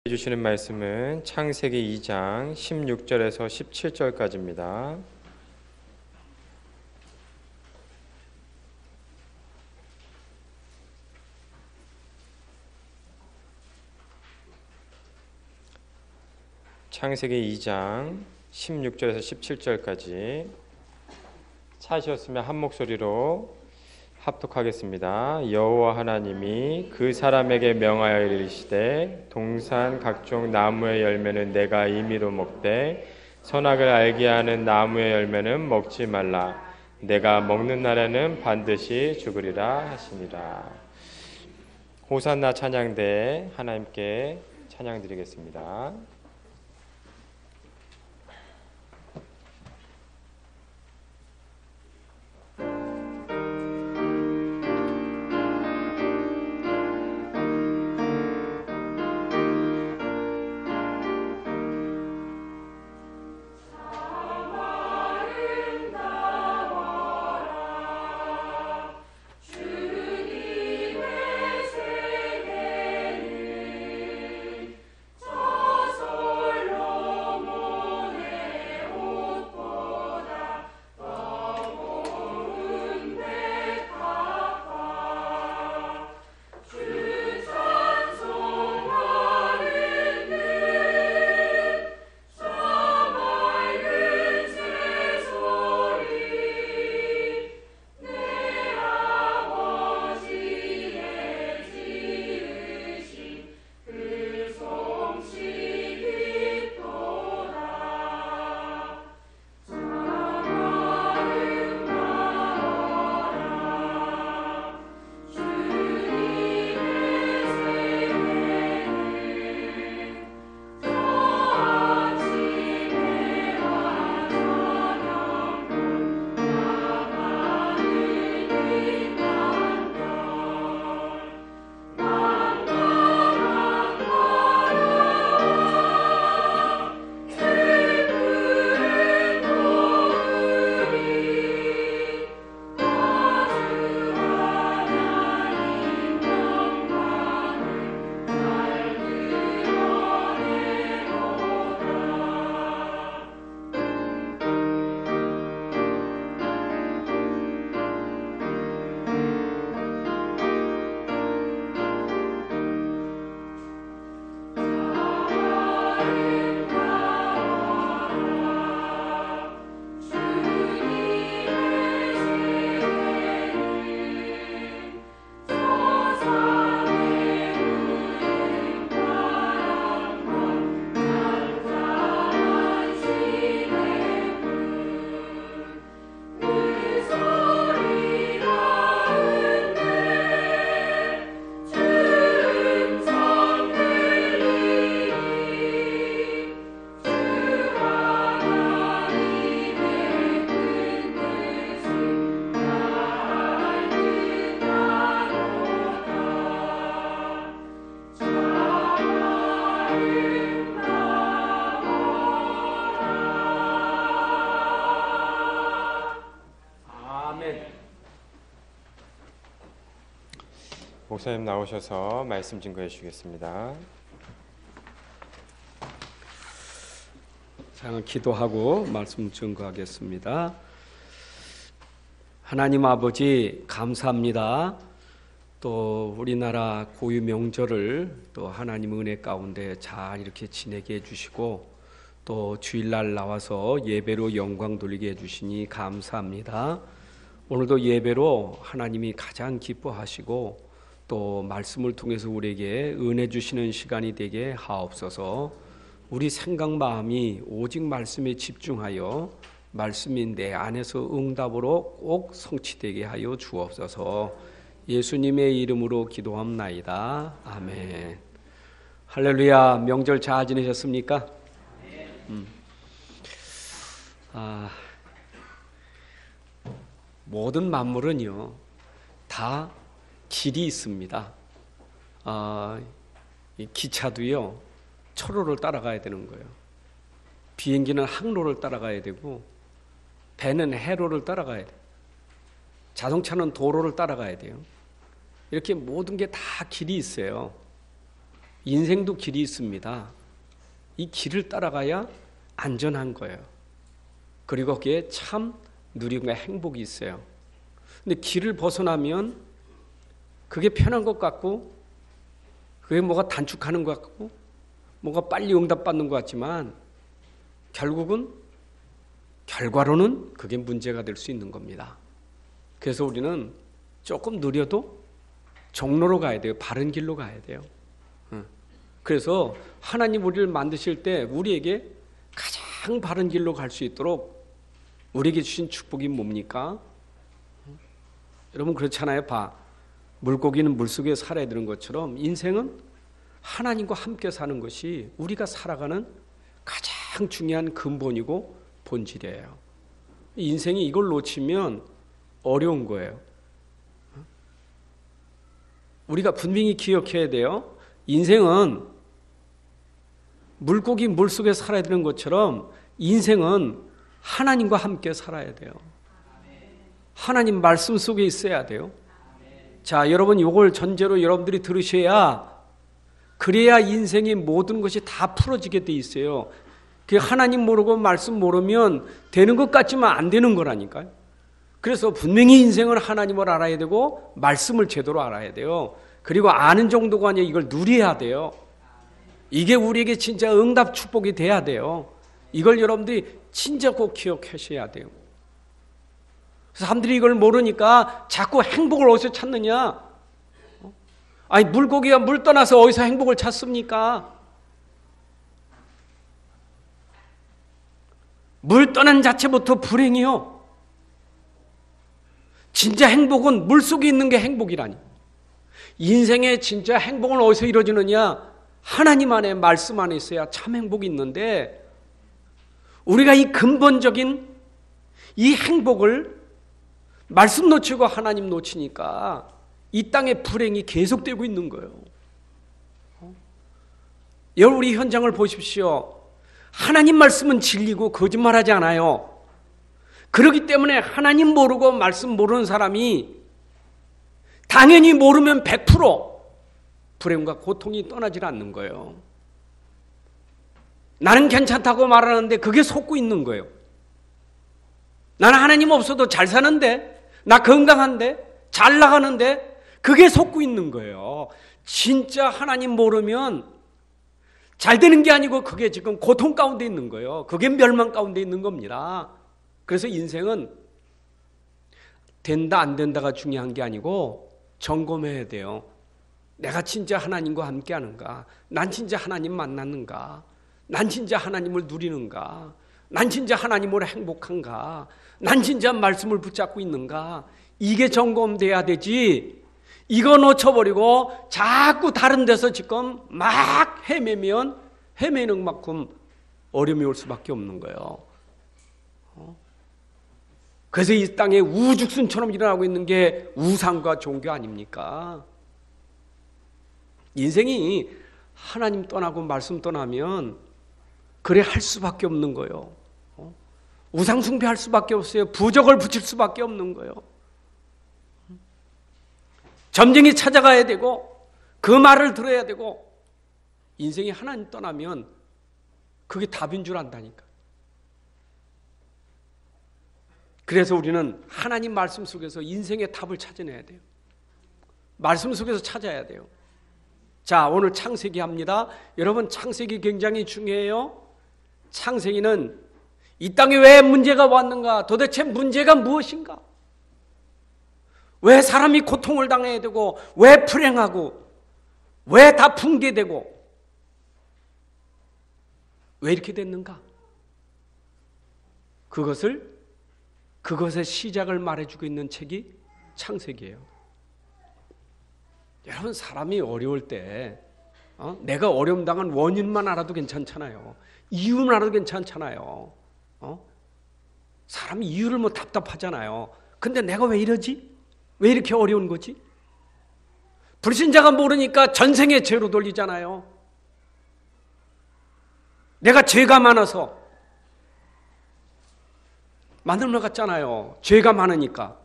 주시는 말씀은 창세기 2장 16절에서 17절까지입니다. 창세기 2장 16절에서 17절까지 찾으셨으면 한 목소리로 합독하겠습니다. 여호와 하나님이 그 사람에게 명하여 이르시되 동산 각종 나무의 열매는 내가 임의로 먹되 선악을 알게 하는 나무의 열매는 먹지 말라. 내가 먹는 날에는 반드시 죽으리라 하시니라. 호산나 찬양대 하나님께 찬양드리겠습니다. 목사님 나오셔서 말씀 증거해 주시겠습니다. 자, 기도하고 말씀 증거하겠습니다. 하나님 아버지 감사합니다. 또 우리나라 고유 명절을 또 하나님 은혜 가운데 잘 이렇게 지내게 해주시고 또 주일날 나와서 예배로 영광 돌리게 해주시니 감사합니다. 오늘도 예배로 하나님이 가장 기뻐하시고 또 말씀을 통해서 우리에게 은혜 주시는 시간이 되게 하옵소서. 우리 생각 마음이 오직 말씀에 집중하여 말씀이 내 안에서 응답으로 꼭 성취되게 하여 주옵소서. 예수님의 이름으로 기도합나이다. 아멘. 할렐루야. 명절 잘 지내셨습니까? 모든 만물은요 다 길이 있습니다. 이 기차도요 철로를 따라가야 되는 거예요. 비행기는 항로를 따라가야 되고 배는 해로를 따라가야 돼요. 자동차는 도로를 따라가야 돼요. 이렇게 모든 게 다 길이 있어요. 인생도 길이 있습니다. 이 길을 따라가야 안전한 거예요. 그리고 거기에 참 누림과 행복이 있어요. 근데 길을 벗어나면 그게 편한 것 같고, 그게 뭐가 단축하는 것 같고, 뭐가 빨리 응답받는 것 같지만 결국은 결과로는 그게 문제가 될 수 있는 겁니다. 그래서 우리는 조금 느려도 종로로 가야 돼요. 바른 길로 가야 돼요. 그래서 하나님 우리를 만드실 때 우리에게 가장 바른 길로 갈 수 있도록 우리에게 주신 축복이 뭡니까? 여러분 그렇잖아요. 물고기는 물속에 살아야 되는 것처럼 인생은 하나님과 함께 사는 것이 우리가 살아가는 가장 중요한 근본이고 본질이에요. 인생이 이걸 놓치면 어려운 거예요. 우리가 분명히 기억해야 돼요. 인생은 물고기 물속에 살아야 되는 것처럼 인생은 하나님과 함께 살아야 돼요. 하나님 말씀 속에 있어야 돼요. 자, 여러분 이걸 전제로 여러분들이 들으셔야, 그래야 인생의 모든 것이 다 풀어지게 돼 있어요. 그 하나님 모르고 말씀 모르면 되는 것 같지만 안 되는 거라니까요. 그래서 분명히 인생은 하나님을 알아야 되고 말씀을 제대로 알아야 돼요. 그리고 아는 정도가 아니라 이걸 누려야 돼요. 이게 우리에게 진짜 응답 축복이 돼야 돼요. 이걸 여러분들이 진짜 꼭 기억하셔야 돼요. 사람들이 이걸 모르니까 자꾸 행복을 어디서 찾느냐? 아니 물고기가 물 떠나서 어디서 행복을 찾습니까? 물 떠난 자체부터 불행이요. 진짜 행복은 물속에 있는 게 행복이라니. 인생의 진짜 행복은 어디서 이루어지느냐? 하나님 안에 말씀 안에 있어야 참 행복이 있는데, 우리가 이 근본적인 이 행복을 말씀 놓치고 하나님 놓치니까 이 땅의 불행이 계속되고 있는 거예요. 여러분 우리 현장을 보십시오. 하나님 말씀은 진리고 거짓말하지 않아요. 그렇기 때문에 하나님 모르고 말씀 모르는 사람이 당연히 모르면 100% 불행과 고통이 떠나질 않는 거예요. 나는 괜찮다고 말하는데 그게 속고 있는 거예요. 나는 하나님 없어도 잘 사는데, 나 건강한데, 잘 나가는데, 그게 속고 있는 거예요. 진짜 하나님 모르면 잘 되는 게 아니고 그게 지금 고통 가운데 있는 거예요. 그게 멸망 가운데 있는 겁니다. 그래서 인생은 된다 안 된다가 중요한 게 아니고 점검해야 돼요. 내가 진짜 하나님과 함께 하는가? 난 진짜 하나님 만났는가? 난 진짜 하나님을 누리는가? 난 진짜 하나님으로 행복한가? 난 진짜 말씀을 붙잡고 있는가? 이게 점검돼야 되지. 이거 놓쳐버리고 자꾸 다른 데서 지금 막 헤매면 헤매는 만큼 어려움이 올 수밖에 없는 거예요. 그래서 이 땅에 우죽순처럼 일어나고 있는 게 우상과 종교 아닙니까? 인생이 하나님 떠나고 말씀 떠나면 그래 할 수밖에 없는 거예요. 우상 숭배할 수밖에 없어요. 부적을 붙일 수밖에 없는 거예요. 점쟁이 찾아가야 되고 그 말을 들어야 되고, 인생이 하나님 떠나면 그게 답인 줄 안다니까. 그래서 우리는 하나님 말씀 속에서 인생의 답을 찾아내야 돼요. 말씀 속에서 찾아야 돼요. 자, 오늘 창세기 합니다. 여러분 창세기 굉장히 중요해요. 창세기는 이 땅에 왜 문제가 왔는가? 도대체 문제가 무엇인가? 왜 사람이 고통을 당해야 되고, 왜 불행하고, 왜 다 붕괴되고, 왜 이렇게 됐는가? 그것의 시작을 말해주고 있는 책이 창세기예요. 여러분 사람이 어려울 때 내가 어려움 당한 원인만 알아도 괜찮잖아요. 이유만 알아도 괜찮잖아요. 사람이 이유를 뭐 답답하잖아요. 근데 내가 왜 이러지? 왜 이렇게 어려운 거지? 불신자가 모르니까 전생에 죄로 돌리잖아요. 내가 죄가 많아서 마늘 같잖아요. 죄가 많으니까.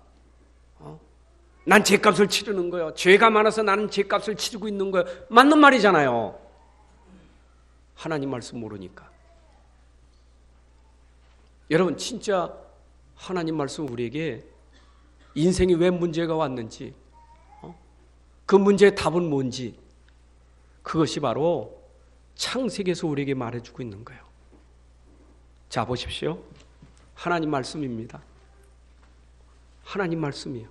난 죄값을 치르는 거예요. 죄가 많아서 나는 죄값을 치르고 있는 거예요. 맞는 말이잖아요. 하나님 말씀 모르니까. 여러분 진짜 하나님 말씀 우리에게 인생이 왜 문제가 왔는지, 그 문제의 답은 뭔지, 그것이 바로 창세기에서 우리에게 말해주고 있는 거예요. 자, 보십시오. 하나님 말씀입니다. 하나님 말씀이에요.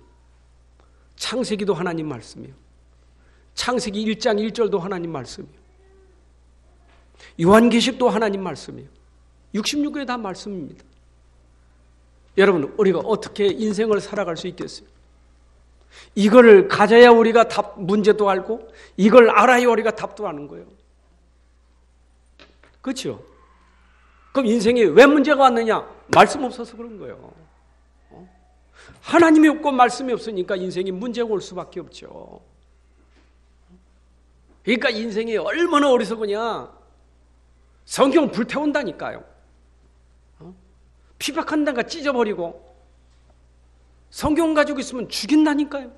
창세기도 하나님 말씀이에요. 창세기 1장 1절도 하나님 말씀이에요. 요한계시록도 하나님 말씀이에요. 66개 다 말씀입니다. 여러분, 우리가 어떻게 인생을 살아갈 수 있겠어요? 이걸 가져야 우리가 답, 문제도 알고, 이걸 알아야 우리가 답도 아는 거예요. 그렇죠? 그럼 인생에 왜 문제가 왔느냐? 말씀 없어서 그런 거예요. 하나님이 없고 말씀이 없으니까 인생에 문제가 올 수밖에 없죠. 그러니까 인생이 얼마나 어리석으냐? 성경 불태운다니까요. 피박한다가 찢어버리고, 성경 가지고 있으면 죽인다니까요.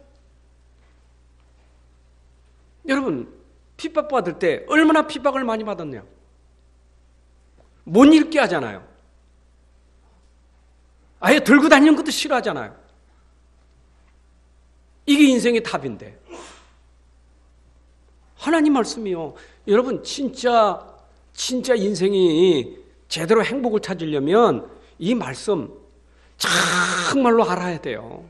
여러분, 핍박받을 때 얼마나 핍박을 많이 받았냐? 못 읽게 하잖아요. 아예 들고 다니는 것도 싫어하잖아요. 이게 인생의 답인데. 하나님 말씀이요. 여러분, 진짜 인생이 제대로 행복을 찾으려면 이 말씀 정말로 알아야 돼요.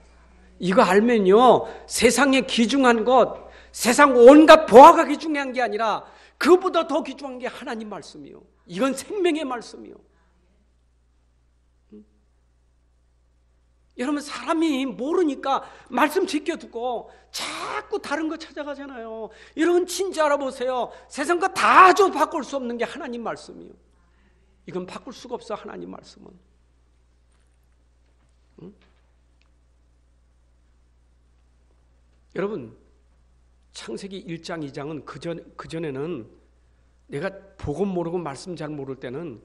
이거 알면요, 세상에 귀중한 것, 세상 온갖 보화가 귀중한 게 아니라 그보다 더 귀중한 게 하나님 말씀이요. 이건 생명의 말씀이요. 여러분, 사람이 모르니까 말씀 지켜두고 자꾸 다른 거 찾아가잖아요. 여러분, 진짜 알아보세요. 세상과 다 줘 바꿀 수 없는 게 하나님 말씀이요. 이건 바꿀 수가 없어, 하나님 말씀은. 응? 여러분, 창세기 1장, 2장은 그전에는 내가 복음 모르고 말씀 잘 모를 때는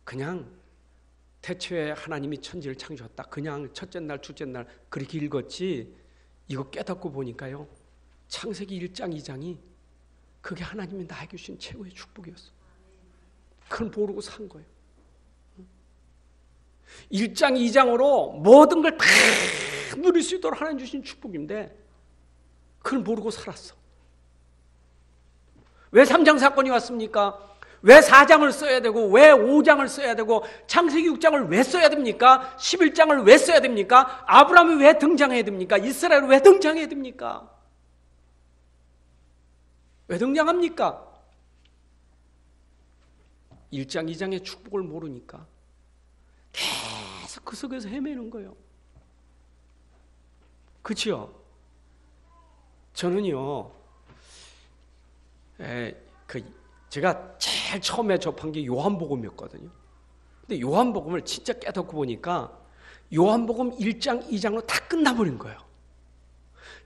그냥 태초에 하나님이 천지를 창조했다, 그냥 첫째 날, 둘째 날 그렇게 읽었지, 이거 깨닫고 보니까요, 창세기 1장, 2장이 그게 하나님이 나에게 주신 최고의 축복이었어. 그걸 모르고 산 거예요. 1장, 2장으로 모든 걸 다 누릴 수 있도록 하나님 주신 축복인데 그걸 모르고 살았어. 왜 3장 사건이 왔습니까? 왜 4장을 써야 되고, 왜 5장을 써야 되고, 창세기 6장을 왜 써야 됩니까? 11장을 왜 써야 됩니까? 아브라함이 왜 등장해야 됩니까? 이스라엘은 왜 등장해야 됩니까? 왜 등장합니까? 1장, 2장의 축복을 모르니까 계속 그 속에서 헤매는 거예요. 그렇죠? 저는요, 제가 제일 처음에 접한 게 요한복음이었거든요. 근데 요한복음을 진짜 깨닫고 보니까 요한복음 1장, 2장으로 다 끝나버린 거예요.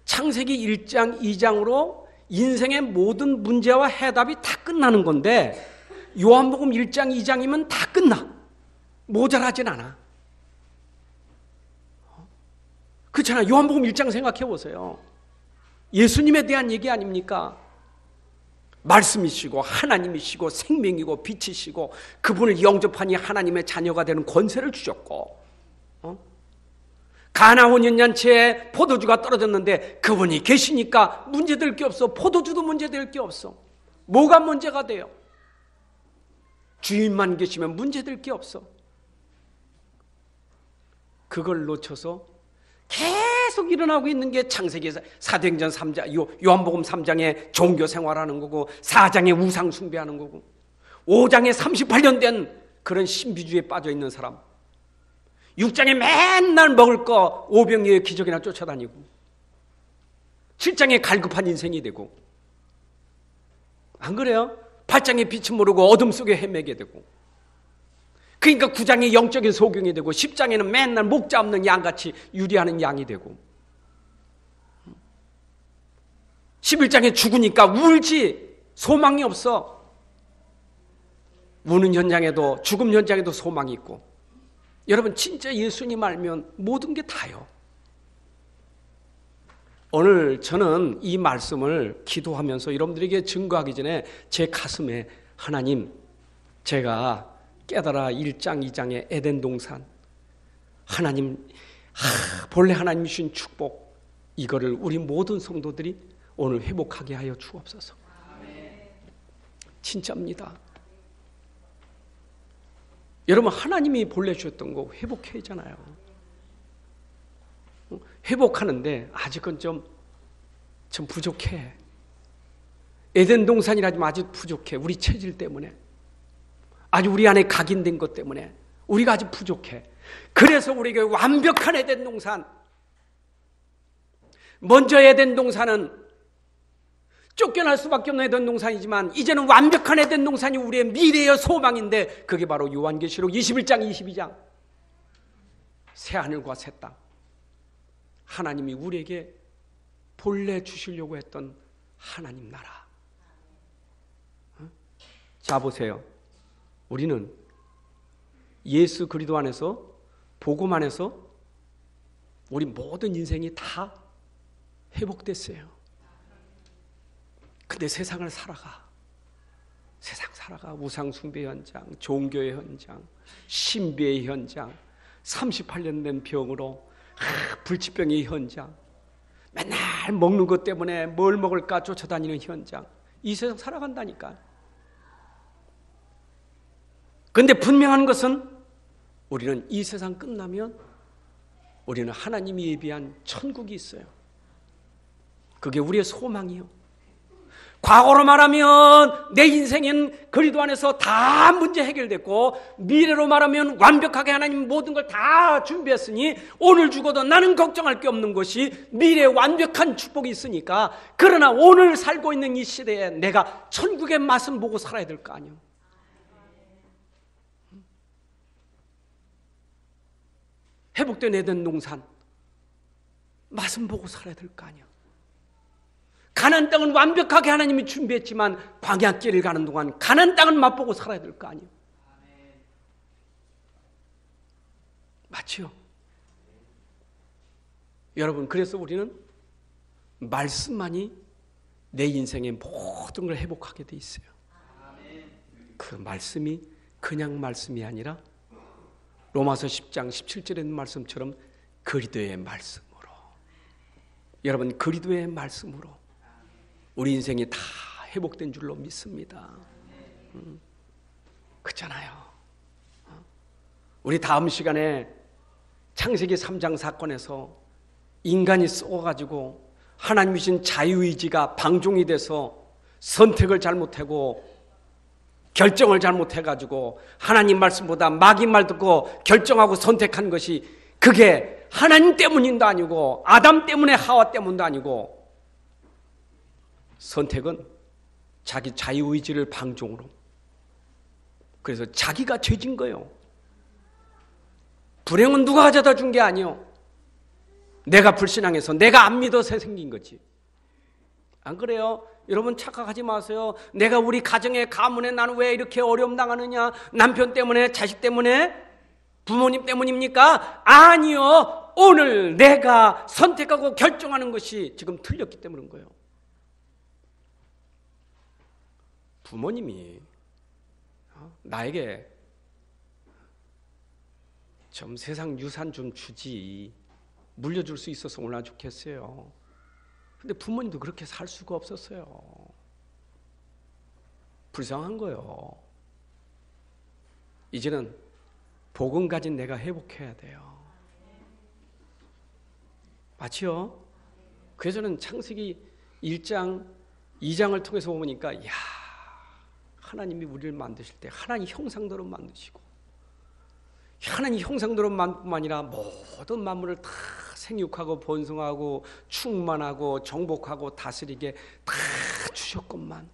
창세기 1장, 2장으로 인생의 모든 문제와 해답이 다 끝나는 건데 요한복음 1장, 2장이면 다 끝나. 모자라진 않아. 그렇잖아요. 요한복음 1장 생각해 보세요. 예수님에 대한 얘기 아닙니까? 말씀이시고 하나님이시고 생명이고 빛이시고 그분을 영접하니 하나님의 자녀가 되는 권세를 주셨고, 가나 혼인잔치에 포도주가 떨어졌는데 그분이 계시니까 문제될 게 없어. 포도주도 문제될 게 없어. 뭐가 문제가 돼요? 주인만 계시면 문제될 게 없어. 그걸 놓쳐서 계속 일어나고 있는 게 창세기 사도행전 3장, 요한복음 3장의 종교 생활하는 거고, 4장의 우상 숭배하는 거고, 5장에 38년 된 그런 신비주의에 빠져 있는 사람, 6장에 맨날 먹을 거 오병이의 기적이나 쫓아다니고, 7장에 갈급한 인생이 되고, 안 그래요? 8장에 빛은 모르고 어둠 속에 헤매게 되고, 그러니까 9장에 영적인 소경이 되고, 10장에는 맨날 목자 없는 양같이 유리하는 양이 되고, 11장에 죽으니까 울지, 소망이 없어. 우는 현장에도, 죽음 현장에도 소망이 있고. 여러분, 진짜 예수님 알면 모든 게 다요. 오늘 저는 이 말씀을 기도하면서 여러분들에게 증거하기 전에 제 가슴에 하나님, 제가 깨달아 1장 2장의 에덴 동산, 하나님 본래 하나님 주신 축복, 이거를 우리 모든 성도들이 오늘 회복하게 하여 주옵소서. 진짜입니다. 여러분, 하나님이 본래 주셨던 거 회복해야잖아요. 회복하는데 아직은 좀 부족해. 에덴 동산이라지만 아직 부족해. 우리 체질 때문에, 아주 우리 안에 각인된 것 때문에 우리가 아직 부족해. 그래서 우리에게 완벽한 에덴 동산, 먼저 에덴 동산은 쫓겨날 수밖에 없는 에덴 동산이지만 이제는 완벽한 에덴 동산이 우리의 미래의 소망인데, 그게 바로 요한계시록 21장 22장 새하늘과 새 땅, 하나님이 우리에게 본래 주시려고 했던 하나님 나라. 자, 보세요. 우리는 예수 그리스도 안에서, 복음 안에서 우리 모든 인생이 다 회복됐어요. 근데 세상을 살아가. 세상 살아가. 우상 숭배 현장, 종교의 현장, 신비의 현장, 38년 된 병으로 불치병의 현장, 맨날 먹는 것 때문에 뭘 먹을까 쫓아다니는 현장, 이 세상 살아간다니까. 그런데 분명한 것은 우리는 이 세상 끝나면 우리는 하나님이 예비한 천국이 있어요. 그게 우리의 소망이요. 과거로 말하면 내 인생은 그리스도 안에서 다 문제 해결됐고, 미래로 말하면 완벽하게 하나님 모든 걸 다 준비했으니 오늘 죽어도 나는 걱정할 게 없는 것이 미래에 완벽한 축복이 있으니까. 그러나 오늘 살고 있는 이 시대에 내가 천국의 맛은 보고 살아야 될 거 아니에요. 회복된 에덴 동산 맛은 보고 살아야 될 거 아니에요. 가나안 땅은 완벽하게 하나님이 준비했지만 광야길을 가는 동안 가나안 땅은 맛보고 살아야 될 거 아니에요. 맞죠? 여러분, 그래서 우리는 말씀만이 내 인생의 모든 걸 회복하게 돼 있어요. 그 말씀이 그냥 말씀이 아니라 로마서 10장 17절에 있는 말씀처럼 그리스도의 말씀으로, 여러분, 그리스도의 말씀으로 우리 인생이 다 회복된 줄로 믿습니다. 그렇잖아요. 우리 다음 시간에 창세기 3장 사건에서 인간이 썩어가지고 하나님이 주신 자유의지가 방종이 돼서 선택을 잘못하고 결정을 잘못해가지고 하나님 말씀보다 마귀 말 듣고 결정하고 선택한 것이, 그게 하나님 때문도 아니고 아담 때문에 하와 때문도 아니고, 선택은 자기 자유의지를 방종으로, 그래서 자기가 죄진 거예요. 불행은 누가 가져다 준 게 아니요, 내가 불신앙해서 내가 안 믿어서 생긴 거지. 안 그래요? 여러분, 착각하지 마세요. 내가 우리 가정의 가문에 나는 왜 이렇게 어려움 당하느냐, 남편 때문에, 자식 때문에, 부모님 때문입니까? 아니요. 오늘 내가 선택하고 결정하는 것이 지금 틀렸기 때문인 거예요. 부모님이 나에게 좀 세상 유산 좀 주지, 물려줄 수 있어서 얼마나 좋겠어요. 근데 부모님도 그렇게 살 수가 없었어요. 불쌍한 거예요. 이제는 복음 가진 내가 회복해야 돼요. 맞죠? 그래서는 창세기 1장 2장을 통해서 보니까, 이야, 하나님이 우리를 만드실 때 하나님 형상대로 만드시고, 하나님 형상대로 만뿐만 아니라 모든 만물을 다 생육하고 번성하고 충만하고 정복하고 다스리게 다 주셨건만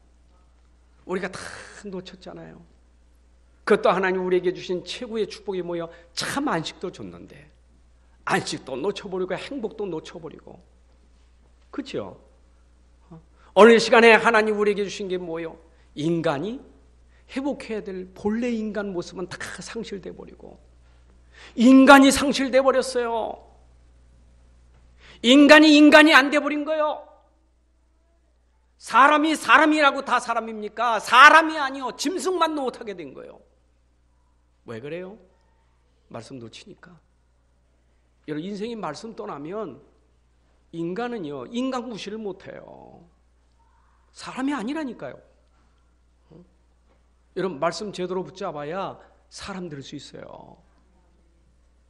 우리가 다 놓쳤잖아요. 그것도 하나님 우리에게 주신 최고의 축복이 뭐예요? 참 안식도 줬는데 안식도 놓쳐버리고 행복도 놓쳐버리고, 그렇죠? 어느 시간에 하나님 우리에게 주신 게 뭐예요? 인간이 회복해야 될 본래 인간 모습은 다 상실돼 버리고, 인간이 상실돼 버렸어요. 인간이 안 돼 버린 거예요. 사람이 사람이라고 다 사람입니까? 사람이 아니요. 짐승만도 못하게 된 거예요. 왜 그래요? 말씀 놓치니까. 여러분 인생이 말씀 떠나면 인간은요. 인간 무시를 못해요. 사람이 아니라니까요. 여러분 말씀 제대로 붙잡아야 사람 될 수 있어요.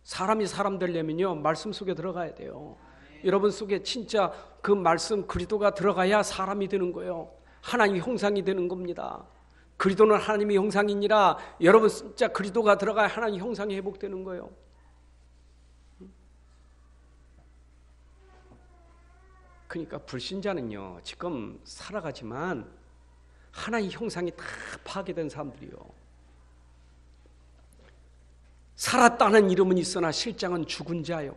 사람이 사람 되려면요. 말씀 속에 들어가야 돼요. 여러분 속에 진짜 그 말씀 그리스도가 들어가야 사람이 되는 거예요. 하나님의 형상이 되는 겁니다. 그리스도는 하나님의 형상이니라. 여러분 진짜 그리스도가 들어가야 하나님의 형상이 회복되는 거예요. 그러니까 불신자는요. 지금 살아가지만 하나님의 형상이 다 파괴된 사람들이요. 살았다는 이름은 있으나 실장은 죽은 자요.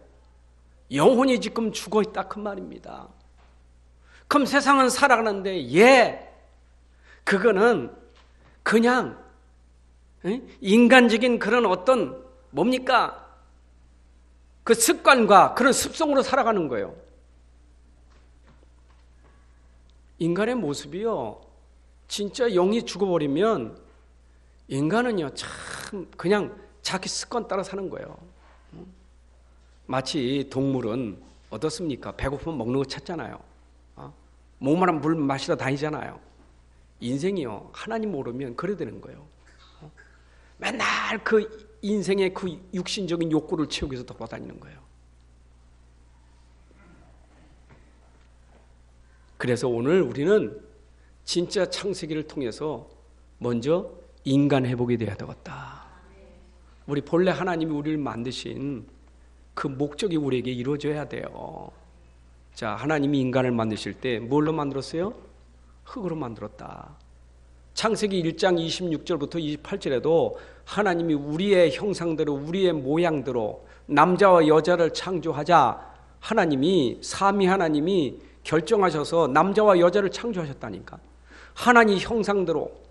영혼이 지금 죽어있다 그 말입니다. 그럼 세상은 살아가는데 그거는 그냥 인간적인 그런 어떤 뭡니까? 그 습관과 그런 습성으로 살아가는 거예요. 인간의 모습이요. 진짜 영이 죽어버리면 인간은요. 참 그냥 자기 습관 따라 사는 거예요. 마치 동물은 어떻습니까? 배고프면 먹는 거 찾잖아요. 목마른 물 마시러 다니잖아요. 인생이요. 하나님 모르면 그래 되는 거예요. 맨날 그 인생의 그 육신적인 욕구를 채우기 위해서 돌아다니는 거예요. 그래서 오늘 우리는 진짜 창세기를 통해서 먼저 인간 회복이 되어야 되겠다. 우리 본래 하나님이 우리를 만드신 그 목적이 우리에게 이루어져야 돼요. 자, 하나님이 인간을 만드실 때 뭘로 만들었어요? 흙으로 만들었다. 창세기 1장 26절부터 28절에도 하나님이 우리의 형상대로 우리의 모양대로 남자와 여자를 창조하자 하나님이 삼위 하나님이 결정하셔서 남자와 여자를 창조하셨다니까. 하나님 형상대로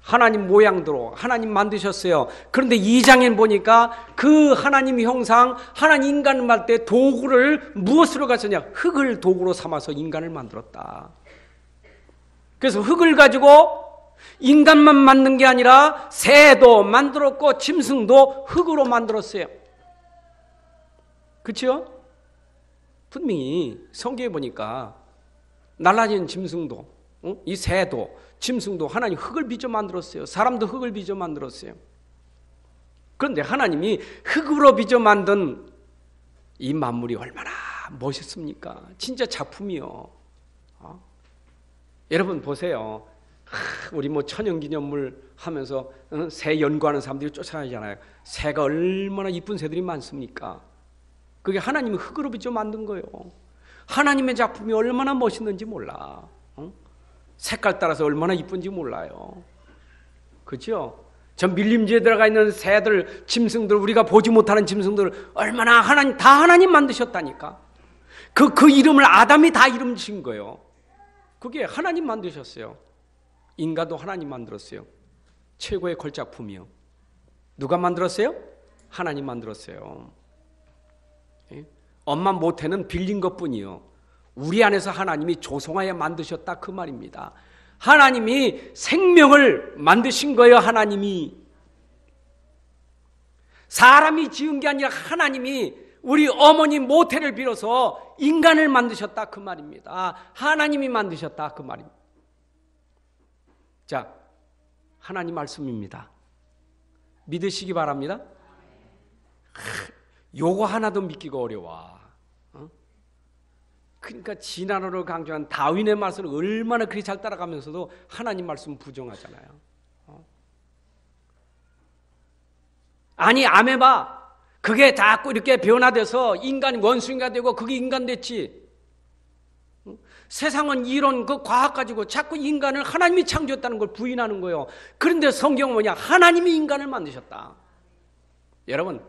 하나님 모양대로 하나님 만드셨어요. 그런데 2장에 보니까 그 하나님 형상 하나님 인간을 만들 때 도구를 무엇으로 가졌냐? 흙을 도구로 삼아서 인간을 만들었다. 그래서 흙을 가지고 인간만 만든 게 아니라 새도 만들었고 짐승도 흙으로 만들었어요. 그렇죠? 분명히 성경에 보니까 날라지는 짐승도 이 새도 짐승도 하나님 흙을 빚어 만들었어요. 사람도 흙을 빚어 만들었어요. 그런데 하나님이 흙으로 빚어 만든 이 만물이 얼마나 멋있습니까? 진짜 작품이요. 여러분 보세요. 우리 뭐 천연기념물 하면서 새 연구하는 사람들이 쫓아다니잖아요. 새가 얼마나 이쁜 새들이 많습니까? 그게 하나님이 흙으로 빚어 만든 거예요. 하나님의 작품이 얼마나 멋있는지 몰라. 색깔 따라서 얼마나 이쁜지 몰라요. 그렇죠? 저 밀림지에 들어가 있는 새들, 짐승들, 우리가 보지 못하는 짐승들 얼마나 다 하나님 만드셨다니까. 그 이름을 아담이 다 이름 지은 거예요. 그게 하나님 만드셨어요. 인간도 하나님 만들었어요. 최고의 걸작품이요. 누가 만들었어요? 하나님 만들었어요. 엄마 모태는 빌린 것뿐이요. 우리 안에서 하나님이 조성하여 만드셨다 그 말입니다. 하나님이 생명을 만드신 거예요. 하나님이 사람이 지은 게 아니라 하나님이 우리 어머니 모태를 빌어서 인간을 만드셨다 그 말입니다. 하나님이 만드셨다 그 말입니다. 자, 하나님 말씀입니다. 믿으시기 바랍니다. 요거 하나도 믿기가 어려워. 그러니까 진화론을 강조한 다윈의 말씀을 얼마나 그리 잘 따라가면서도 하나님 말씀 부정하잖아요. 아니 아메바 그게 자꾸 이렇게 변화돼서 인간이 원숭이가 되고 그게 인간 됐지. 세상은 이런 그 과학 가지고 자꾸 인간을 하나님이 창조했다는 걸 부인하는 거예요. 그런데 성경은 뭐냐? 하나님이 인간을 만드셨다. 여러분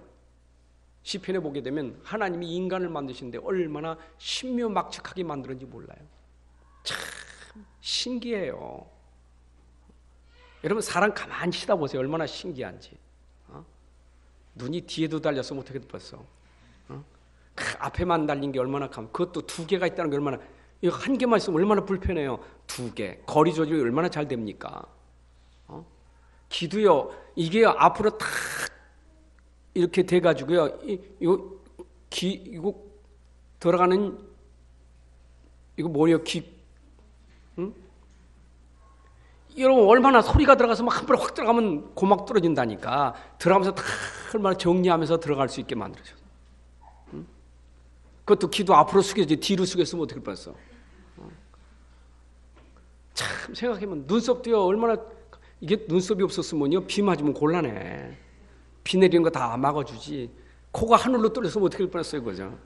시편에 보게 되면 하나님이 인간을 만드시는데 얼마나 신묘막측하게 만들었는지 몰라요. 참 신기해요. 여러분 사람 가만히 쳐다보세요. 얼마나 신기한지. 눈이 뒤에도 달려서 못하게 봤어. 그 앞에만 달린 게 얼마나 그것도 두 개가 있다는 게 얼마나 이거 한 개만 있으면 얼마나 불편해요. 두 개. 거리 조절이 얼마나 잘 됩니까? 기도요. 이게 앞으로 탁 이렇게 돼가지고요. 이거 들어가는 이거 뭐예요? 응? 여러분 얼마나 소리가 들어가서 한 번에 확 들어가면 고막 떨어진다니까. 들어가면서 다 얼마나 정리하면서 들어갈 수 있게 만들어줘. 응? 그것도 기도 앞으로 숙여지 뒤로 숙였으면 어떻게 뻔했어. 참 생각해보면 눈썹도요. 얼마나 이게 눈썹이 없었으면요 비 맞으면 곤란해. 비 내리는 거 다 막아주지. 코가 하늘로 떨어졌으면 어떻게 될 뻔했어요, 그죠?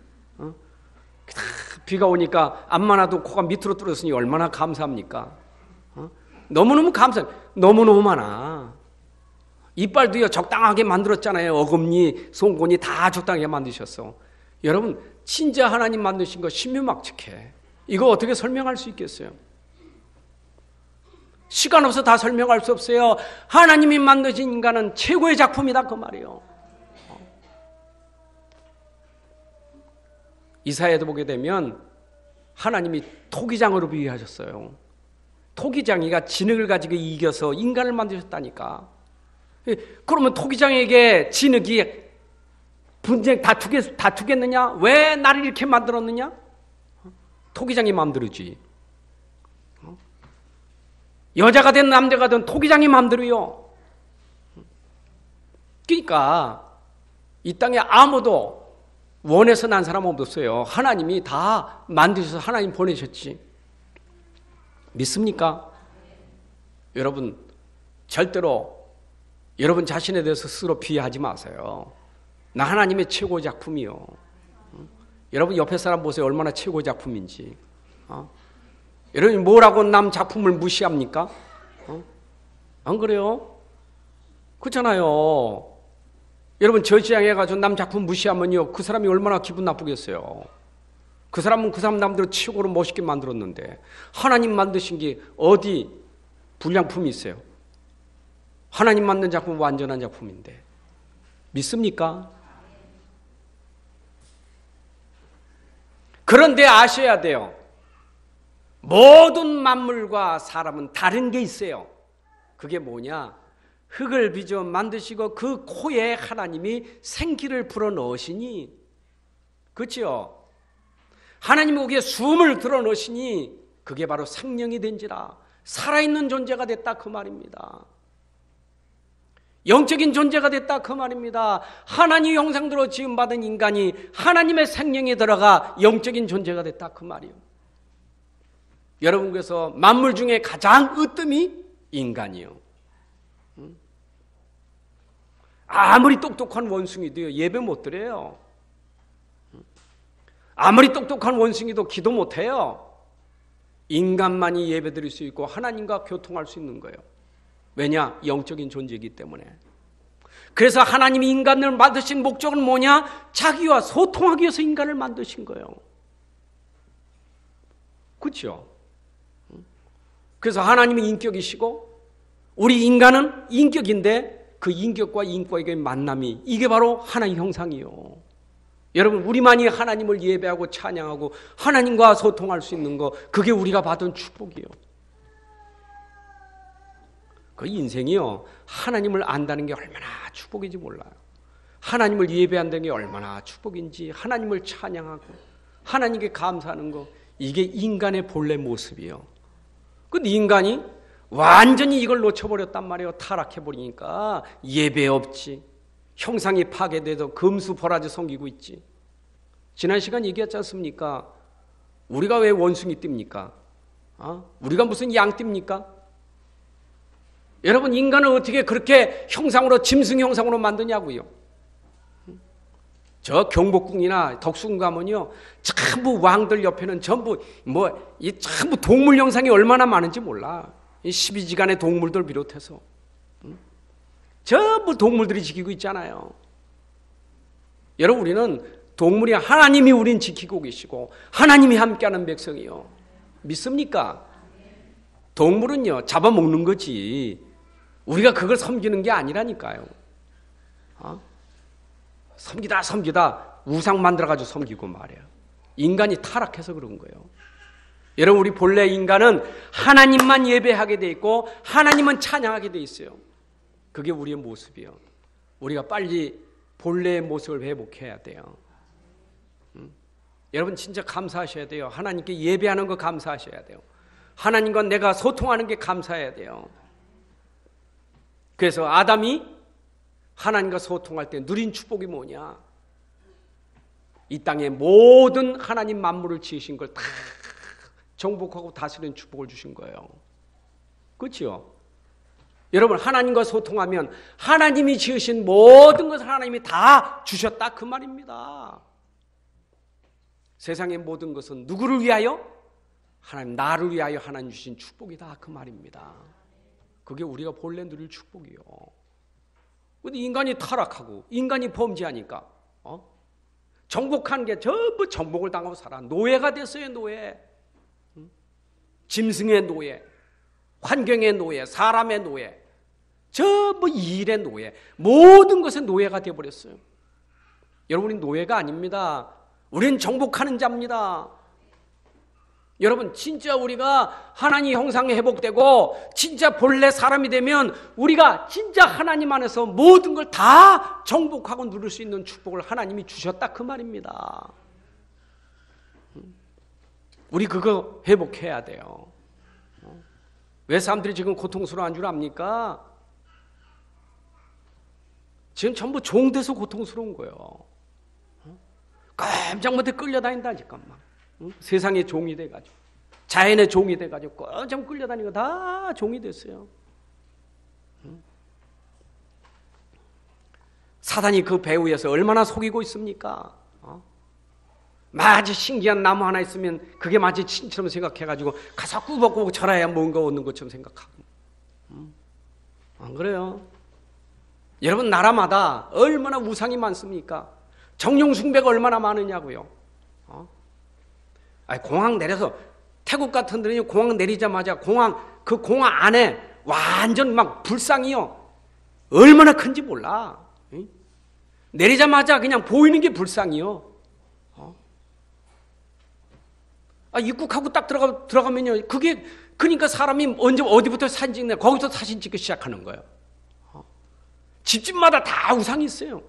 비가 오니까 앞만 와도 코가 밑으로 떨어졌으니 얼마나 감사합니까? 너무너무 감사해. 너무너무 많아. 이빨도요 적당하게 만들었잖아요. 어금니, 송곳니 다 적당하게 만드셨어. 여러분 진짜 하나님 만드신 거 신묘막측해. 이거 어떻게 설명할 수 있겠어요? 시간 없어 다 설명할 수 없어요. 하나님이 만드신 인간은 최고의 작품이다 그 말이에요. 이사야도 보게 되면 하나님이 토기장으로 비유하셨어요. 토기장이가 진흙을 가지고 이겨서 인간을 만드셨다니까. 그러면 토기장에게 진흙이 분쟁 다투겠느냐? 왜 나를 이렇게 만들었느냐? 토기장이 마음대로지. 여자가 된 남자가 된 토기장이 마음대로요. 그러니까 이 땅에 아무도 원해서 난 사람 없었어요. 하나님이 다 만드셔서 하나님 보내셨지. 믿습니까? 여러분 절대로 여러분 자신에 대해서 스스로 비하하지 마세요. 나 하나님의 최고 작품이요. 여러분 옆에 사람 보세요. 얼마나 최고 작품인지. 여러분 뭐라고 남 작품을 무시합니까? 안 그래요? 그렇잖아요. 여러분 저지양해가지고 남 작품 무시하면요 그 사람이 얼마나 기분 나쁘겠어요. 그 사람은 그 사람 남대로 최고로 멋있게 만들었는데 하나님 만드신 게 어디 불량품이 있어요? 하나님 만든 작품은 완전한 작품인데 믿습니까? 그런데 아셔야 돼요. 모든 만물과 사람은 다른 게 있어요. 그게 뭐냐? 흙을 빚어 만드시고 그 코에 하나님이 생기를 불어넣으시니, 그렇죠? 하나님이 거기에 숨을 들어넣으시니 그게 바로 생명이 된지라 살아있는 존재가 됐다 그 말입니다. 영적인 존재가 됐다 그 말입니다. 하나님 형상대로 지음받은 인간이 하나님의 생명에 들어가 영적인 존재가 됐다 그 말이에요. 여러분 그래서 만물 중에 가장 으뜸이 인간이요. 아무리 똑똑한 원숭이도요 예배 못 드려요. 아무리 똑똑한 원숭이도 기도 못 해요. 인간만이 예배 드릴 수 있고 하나님과 교통할 수 있는 거예요. 왜냐? 영적인 존재이기 때문에. 그래서 하나님이 인간을 만드신 목적은 뭐냐? 자기와 소통하기 위해서 인간을 만드신 거예요. 그렇죠? 그래서 하나님이 인격이시고 우리 인간은 인격인데 그 인격과 인격의 만남이 이게 바로 하나님 형상이요. 여러분 우리만이 하나님을 예배하고 찬양하고 하나님과 소통할 수 있는 거 그게 우리가 받은 축복이요. 그 인생이요 하나님을 안다는 게 얼마나 축복인지 몰라요. 하나님을 예배한다는 게 얼마나 축복인지 하나님을 찬양하고 하나님께 감사하는 거 이게 인간의 본래 모습이요. 근데 인간이 완전히 이걸 놓쳐버렸단 말이에요. 타락해버리니까 예배 없지. 형상이 파괴돼서 금수 보라지 섬기고 있지. 지난 시간 얘기했지 않습니까? 우리가 왜 원숭이 띠입니까? 우리가 무슨 양 띠입니까? 여러분 인간을 어떻게 그렇게 형상으로 짐승 형상으로 만드냐고요. 저 경복궁이나 덕수궁 가면요 전부 왕들 옆에는 전부 전부 동물 형상이 얼마나 많은지 몰라. 이 12지간의 동물들 비롯해서 전부 동물들이 지키고 있잖아요. 여러분 우리는 동물이 하나님이 우린 지키고 계시고 하나님이 함께하는 백성이요. 믿습니까? 동물은요 잡아먹는 거지 우리가 그걸 섬기는 게 아니라니까요. 섬기다 우상 만들어가지고 섬기고 말이에요. 인간이 타락해서 그런 거예요. 여러분, 우리 본래 인간은 하나님만 예배하게 돼 있고 하나님은 찬양하게 돼 있어요. 그게 우리의 모습이에요. 우리가 빨리 본래의 모습을 회복해야 돼요. 여러분 진짜 감사하셔야 돼요. 하나님께 예배하는 거 감사하셔야 돼요. 하나님과 내가 소통하는 게 감사해야 돼요. 그래서 아담이 하나님과 소통할 때 누린 축복이 뭐냐? 이 땅의 모든 하나님 만물을 지으신 걸 다 정복하고 다스리는 축복을 주신 거예요. 그렇죠? 여러분, 하나님과 소통하면 하나님이 지으신 모든 것을 하나님이 다 주셨다 그 말입니다. 세상의 모든 것은 누구를 위하여? 하나님, 나를 위하여 하나님 주신 축복이다 그 말입니다. 그게 우리가 본래 누릴 축복이요. 근데 인간이 타락하고 인간이 범죄하니까 정복하는 게 전부 정복을 당하고 살아. 노예가 됐어요. 노예. 짐승의 노예, 환경의 노예, 사람의 노예, 전부 일의 노예, 모든 것의 노예가 되어버렸어요. 여러분이 노예가 아닙니다. 우리는 정복하는 자입니다. 여러분 진짜 우리가 하나님 형상에 회복되고 진짜 본래 사람이 되면 우리가 진짜 하나님 안에서 모든 걸 다 정복하고 누릴 수 있는 축복을 하나님이 주셨다 그 말입니다. 우리 그거 회복해야 돼요. 왜 사람들이 지금 고통스러워한 줄 압니까? 지금 전부 종돼서 고통스러운 거예요. 깜짝 못해 끌려다닌다니까 막. 세상의 종이 돼가지고 자연의 종이 돼가지고 깜짝 끌려다니고 다 종이 됐어요. 사단이 그 배후에서 얼마나 속이고 있습니까? 마치 신기한 나무 하나 있으면 그게 마치 신처럼 생각해가지고 가서 꾸벅꾸벅 절해야 뭔가 얻는 것처럼 생각하고. 안 그래요? 여러분 나라마다 얼마나 우상이 많습니까? 정령 숭배가 얼마나 많으냐고요. 공항 내려서 태국 같은 데는 공항 내리자마자 그 공항 안에 완전 막 불상이요. 얼마나 큰지 몰라. 내리자마자 그냥 보이는 게 불상이요. 입국하고 딱 들어가면요. 그게, 그러니까 사람이 언제, 어디부터 사진 찍냐. 거기서 사진 찍기 시작하는 거예요. 집집마다 다 우상이 있어요.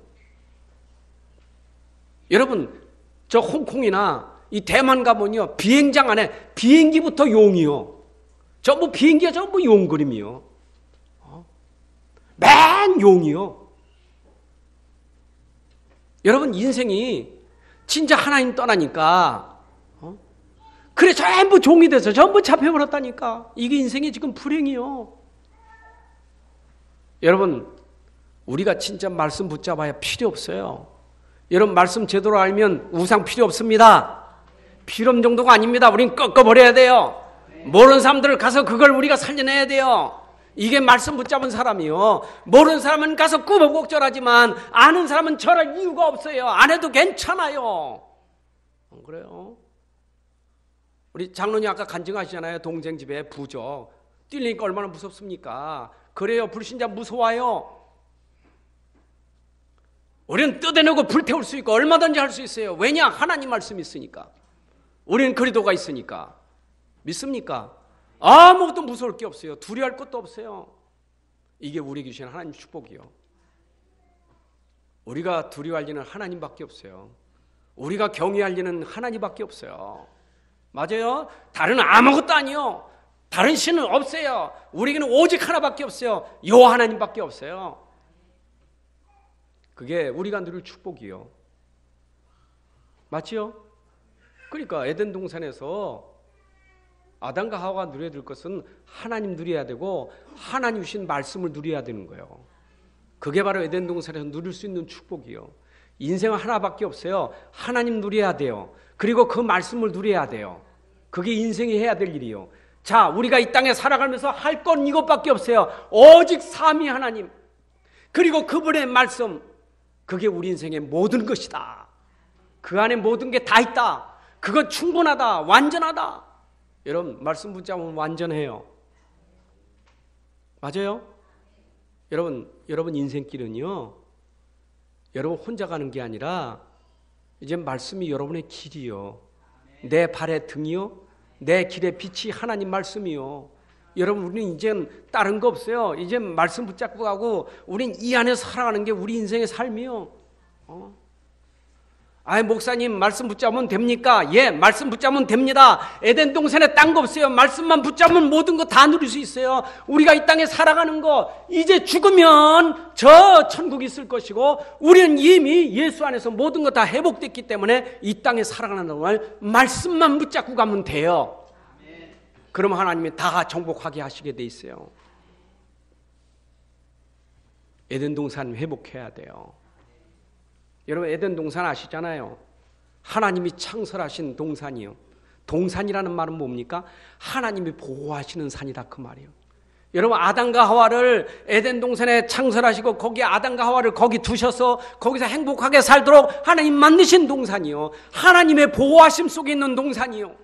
여러분, 저 홍콩이나 이 대만 가면요. 비행장 안에 비행기부터 용이요. 전부 비행기가 전부 용 그림이요. 맨 용이요. 여러분, 인생이 진짜 하나님 떠나니까 그래 전부 종이 돼서 전부 잡혀버렸다니까. 이게 인생의 지금 불행이요. 여러분 우리가 진짜 말씀 붙잡아야 필요 없어요. 여러분 말씀 제대로 알면 우상 필요 없습니다. 필요 없는 정도가 아닙니다. 우린 꺾어버려야 돼요. 모르는 사람들을 가서 그걸 우리가 살려내야 돼요. 이게 말씀 붙잡은 사람이요. 모르는 사람은 가서 꾸벅꾸벅 절하지만 아는 사람은 절할 이유가 없어요. 안 해도 괜찮아요. 안 그래요? 우리 장로님 아까 간증하시잖아요. 동생 집에 부적 뛰니까 얼마나 무섭습니까? 그래요. 불신자 무서워요. 우리는 뜯어내고 불태울 수 있고 얼마든지 할 수 있어요. 왜냐? 하나님 말씀이 있으니까. 우리는 그리도가 있으니까. 믿습니까? 아무것도 무서울 게 없어요. 두려워할 것도 없어요. 이게 우리에게 주신 하나님 축복이요. 우리가 두려워할 일은 하나님밖에 없어요. 우리가 경외할 일은 하나님밖에 없어요. 맞아요? 다른 아무것도 아니요. 다른 신은 없어요. 우리에게는 오직 하나밖에 없어요. 요 하나님밖에 없어요. 그게 우리가 누릴 축복이요. 맞지요? 그러니까 에덴 동산에서 아담과 하와가 누려야 될 것은 하나님 누려야 되고 하나님 주신 말씀을 누려야 되는 거예요. 그게 바로 에덴 동산에서 누릴 수 있는 축복이요. 인생은 하나밖에 없어요. 하나님 누려야 돼요. 그리고 그 말씀을 누려야 돼요. 그게 인생이 해야 될 일이요. 자, 우리가 이 땅에 살아가면서 할 건 이것밖에 없어요. 오직 삼위 하나님 그리고 그분의 말씀, 그게 우리 인생의 모든 것이다. 그 안에 모든 게 다 있다. 그건 충분하다. 완전하다. 여러분 말씀 붙잡으면 완전해요. 맞아요? 여러분 인생길은요, 여러분 혼자 가는 게 아니라 이제 말씀이 여러분의 길이요. 내 발의 등이요, 내 길의 빛이 하나님 말씀이요. 여러분, 우리는 이젠 다른 거 없어요. 이제 말씀 붙잡고 가고 우린 이 안에서 살아가는 게 우리 인생의 삶이요. 아이, 목사님 말씀 붙잡으면 됩니까? 예, 말씀 붙잡으면 됩니다. 에덴 동산에 딴 거 없어요. 말씀만 붙잡으면 모든 거 다 누릴 수 있어요. 우리가 이 땅에 살아가는 거, 이제 죽으면 저 천국이 있을 것이고, 우리는 이미 예수 안에서 모든 거 다 회복됐기 때문에 이 땅에 살아가는 동안 말씀만 붙잡고 가면 돼요. 그러면 하나님이 다 정복하게 하시게 돼 있어요. 에덴 동산 회복해야 돼요. 여러분, 에덴 동산 아시잖아요. 하나님이 창설하신 동산이요. 동산이라는 말은 뭡니까? 하나님이 보호하시는 산이다, 그 말이에요. 여러분, 아담과 하와를 에덴 동산에 창설하시고 거기 아담과 하와를 거기 두셔서 거기서 행복하게 살도록 하나님 만드신 동산이요. 하나님의 보호하심 속에 있는 동산이요.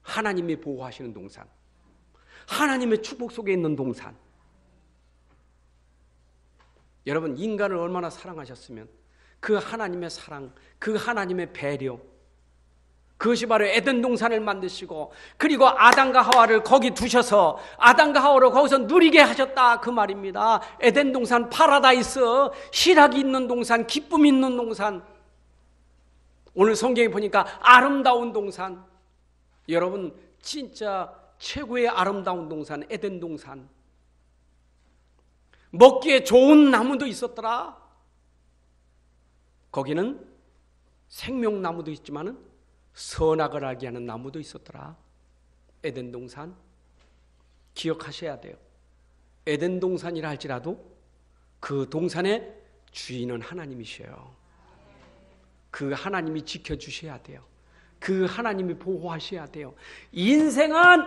하나님이 보호하시는 동산. 하나님의 축복 속에 있는 동산. 여러분, 인간을 얼마나 사랑하셨으면 그 하나님의 사랑, 그 하나님의 배려, 그것이 바로 에덴 동산을 만드시고 그리고 아담과 하와를 거기 두셔서 아담과 하와를 거기서 누리게 하셨다, 그 말입니다. 에덴 동산, 파라다이스, 희락이 있는 동산, 기쁨이 있는 동산. 오늘 성경에 보니까 아름다운 동산. 여러분, 진짜 최고의 아름다운 동산, 에덴 동산. 먹기에 좋은 나무도 있었더라. 거기는 생명나무도 있지만은 선악을 알게 하는 나무도 있었더라. 에덴 동산. 기억하셔야 돼요. 에덴 동산이라 할지라도 그 동산의 주인은 하나님이셔요. 그 하나님이 지켜주셔야 돼요. 그 하나님이 보호하셔야 돼요. 인생은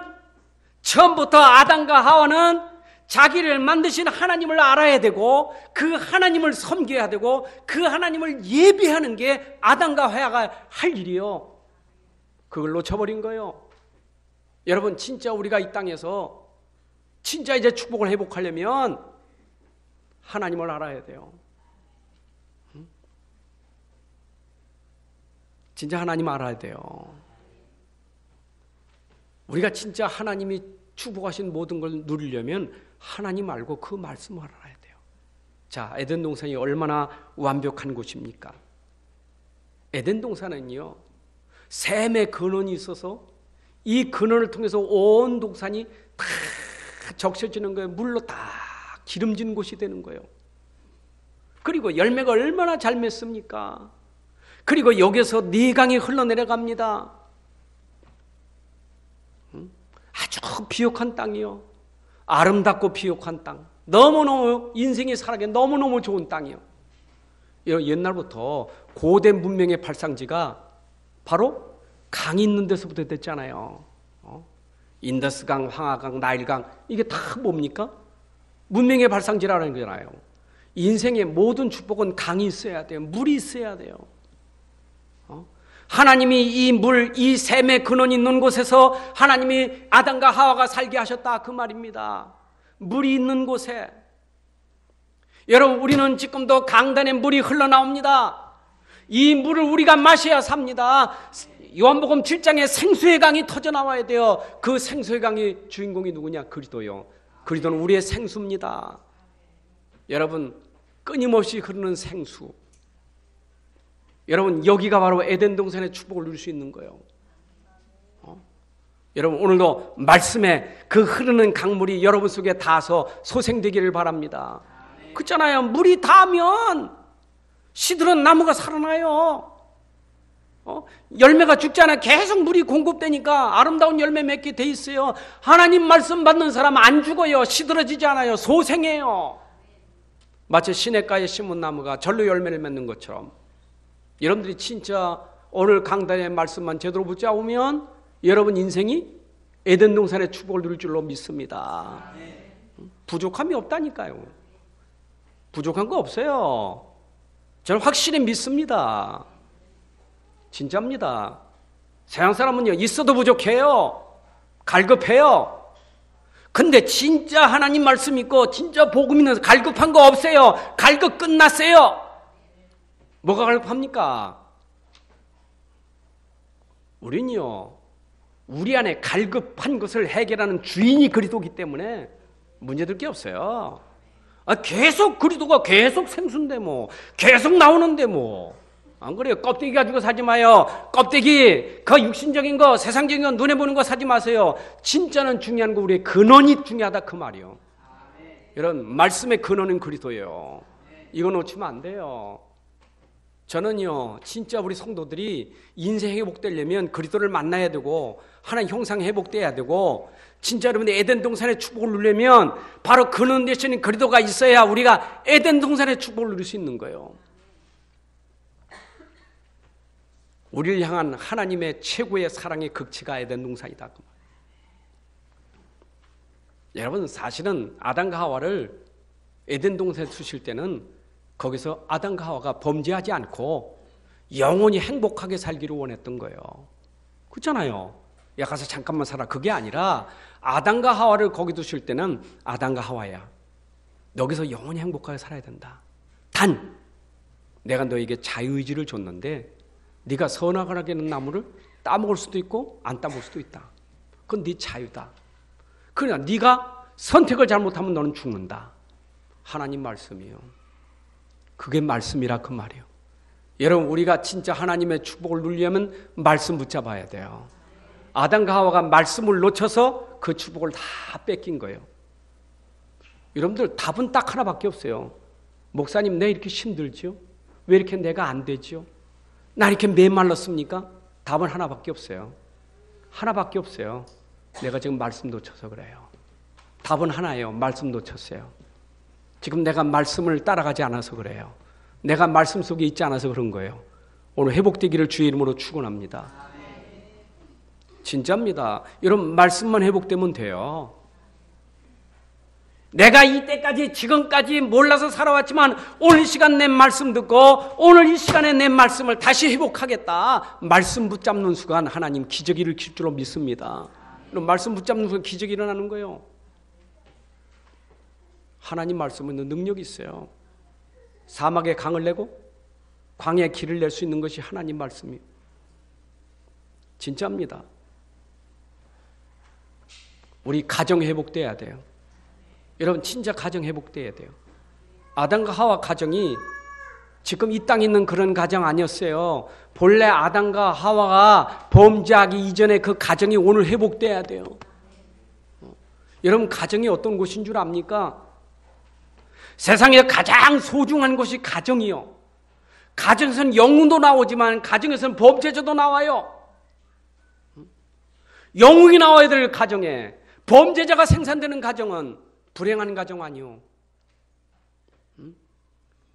처음부터 아담과 하와는 자기를 만드신 하나님을 알아야 되고 그 하나님을 섬겨야 되고 그 하나님을 예배하는 게 아담과 하와가 할 일이요. 그걸 놓쳐버린 거예요. 여러분, 진짜 우리가 이 땅에서 진짜 이제 축복을 회복하려면 하나님을 알아야 돼요. 진짜 하나님 알아야 돼요. 우리가 진짜 하나님이 축복하신 모든 걸 누리려면 하나님 알고 그 말씀을 알아야 돼요. 자, 에덴 동산이 얼마나 완벽한 곳입니까? 에덴 동산은요, 샘의 근원이 있어서 이 근원을 통해서 온 동산이 다 적셔지는 거예요. 물로 다 기름진 곳이 되는 거예요. 그리고 열매가 얼마나 잘 맺습니까? 그리고 여기서 네강이 흘러내려갑니다. 아주 비옥한 땅이요. 아름답고 비옥한 땅. 너무너무 인생이 살아가기 너무너무 좋은 땅이요. 옛날부터 고대 문명의 발상지가 바로 강이 있는 데서부터 됐잖아요. 인더스강, 황하강, 나일강, 이게 다 뭡니까? 문명의 발상지라는 거잖아요. 인생의 모든 축복은 강이 있어야 돼요. 물이 있어야 돼요. 하나님이 이 물, 이 샘의 근원이 있는 곳에서 하나님이 아담과 하와가 살게 하셨다, 그 말입니다. 물이 있는 곳에. 여러분, 우리는 지금도 강단에 물이 흘러나옵니다. 이 물을 우리가 마셔야 삽니다. 요한복음 7장에 생수의 강이 터져나와야 돼요. 그 생수의 강의 주인공이 누구냐? 그리스도요. 그리스도는 우리의 생수입니다. 여러분, 끊임없이 흐르는 생수. 여러분, 여기가 바로 에덴 동산의 축복을 누릴 수 있는 거예요. 여러분, 오늘도 말씀에 그 흐르는 강물이 여러분 속에 닿아서 소생되기를 바랍니다. 그렇잖아요. 물이 닿으면 시들은 나무가 살아나요. 열매가 죽지 않아. 계속 물이 공급되니까 아름다운 열매 맺게 돼 있어요. 하나님 말씀 받는 사람 안 죽어요. 시들어지지 않아요. 소생해요. 마치 시냇가에 심은 나무가 절로 열매를 맺는 것처럼 여러분들이 진짜 오늘 강단의 말씀만 제대로 붙잡으면 여러분 인생이 에덴 동산의 축복을 누릴 줄로 믿습니다. 부족함이 없다니까요. 부족한 거 없어요. 저는 확실히 믿습니다. 진짜입니다. 세상 사람은요, 있어도 부족해요. 갈급해요. 근데 진짜 하나님 말씀 있고 진짜 복음 있는 갈급한 거 없어요. 갈급 끝났어요. 뭐가 갈급합니까? 우린요, 우리 안에 갈급한 것을 해결하는 주인이 그리스도이기 때문에 문제될 게 없어요. 계속 그리스도가 계속 생수인데 뭐, 계속 나오는데 뭐. 안 그래요? 껍데기 가지고 사지 마요. 껍데기, 그 육신적인 거, 세상적인 거, 눈에 보는 거 사지 마세요. 진짜는 중요한 거, 우리의 근원이 중요하다 그 말이요. 이런 말씀의 근원은 그리스도예요. 이거 놓치면 안 돼요. 저는요, 진짜 우리 성도들이 인생 회복되려면 그리스도를 만나야 되고 하나님 형상 회복돼야 되고, 진짜 여러분들 에덴 동산의 축복을 누리려면 바로 근원 되시는 그리스도가 있어야 우리가 에덴 동산의 축복을 누릴 수 있는 거예요. 우리를 향한 하나님의 최고의 사랑의 극치가 에덴 동산이다. 여러분, 사실은 아담과 하와를 에덴 동산에 두실 때는 거기서 아담과 하와가 범죄하지 않고 영원히 행복하게 살기를 원했던 거예요. 그렇잖아요. 야, 가서 잠깐만 살아. 그게 아니라 아담과 하와를 거기 두실 때는 아담과 하와야, 여기서 영원히 행복하게 살아야 된다. 단, 내가 너에게 자유의지를 줬는데 네가 선악을 하는 나무를 따먹을 수도 있고 안 따먹을 수도 있다. 그건 네 자유다. 그러나 네가 선택을 잘못하면 너는 죽는다. 하나님 말씀이요. 그게 말씀이라 그 말이에요. 여러분, 우리가 진짜 하나님의 축복을 누리려면 말씀 붙잡아야 돼요. 아담과 하와가 말씀을 놓쳐서 그 축복을 다 뺏긴 거예요. 여러분들, 답은 딱 하나밖에 없어요. 목사님, 내 이렇게 힘들지요? 왜 이렇게 내가 안 되지요? 나 이렇게 메말랐습니까? 답은 하나밖에 없어요. 하나밖에 없어요. 내가 지금 말씀 놓쳐서 그래요. 답은 하나예요. 말씀 놓쳤어요. 지금 내가 말씀을 따라가지 않아서 그래요. 내가 말씀 속에 있지 않아서 그런 거예요. 오늘 회복되기를 주의 이름으로 축원합니다. 진짜입니다. 이런 말씀만 회복되면 돼요. 내가 이때까지 지금까지 몰라서 살아왔지만 오늘 이 시간 내 말씀 듣고 오늘 이 시간에 내 말씀을 다시 회복하겠다. 말씀 붙잡는 순간 하나님 기적이 일으킬 줄로 믿습니다. 말씀 붙잡는 순간 기적이 일어나는 거예요. 하나님 말씀은 능력이 있어요. 사막에 강을 내고 광야에 길을 낼 수 있는 것이 하나님 말씀이에요. 진짜입니다. 우리 가정 회복돼야 돼요. 여러분, 진짜 가정 회복돼야 돼요. 아담과 하와 가정이 지금 이 땅에 있는 그런 가정 아니었어요. 본래 아담과 하와가 범죄하기 이전에 그 가정이 오늘 회복돼야 돼요. 여러분, 가정이 어떤 곳인 줄 압니까? 세상에서 가장 소중한 것이 가정이요. 가정에서는 영웅도 나오지만 가정에서는 범죄자도 나와요. 영웅이 나와야 될 가정에 범죄자가 생산되는 가정은 불행한 가정 아니요.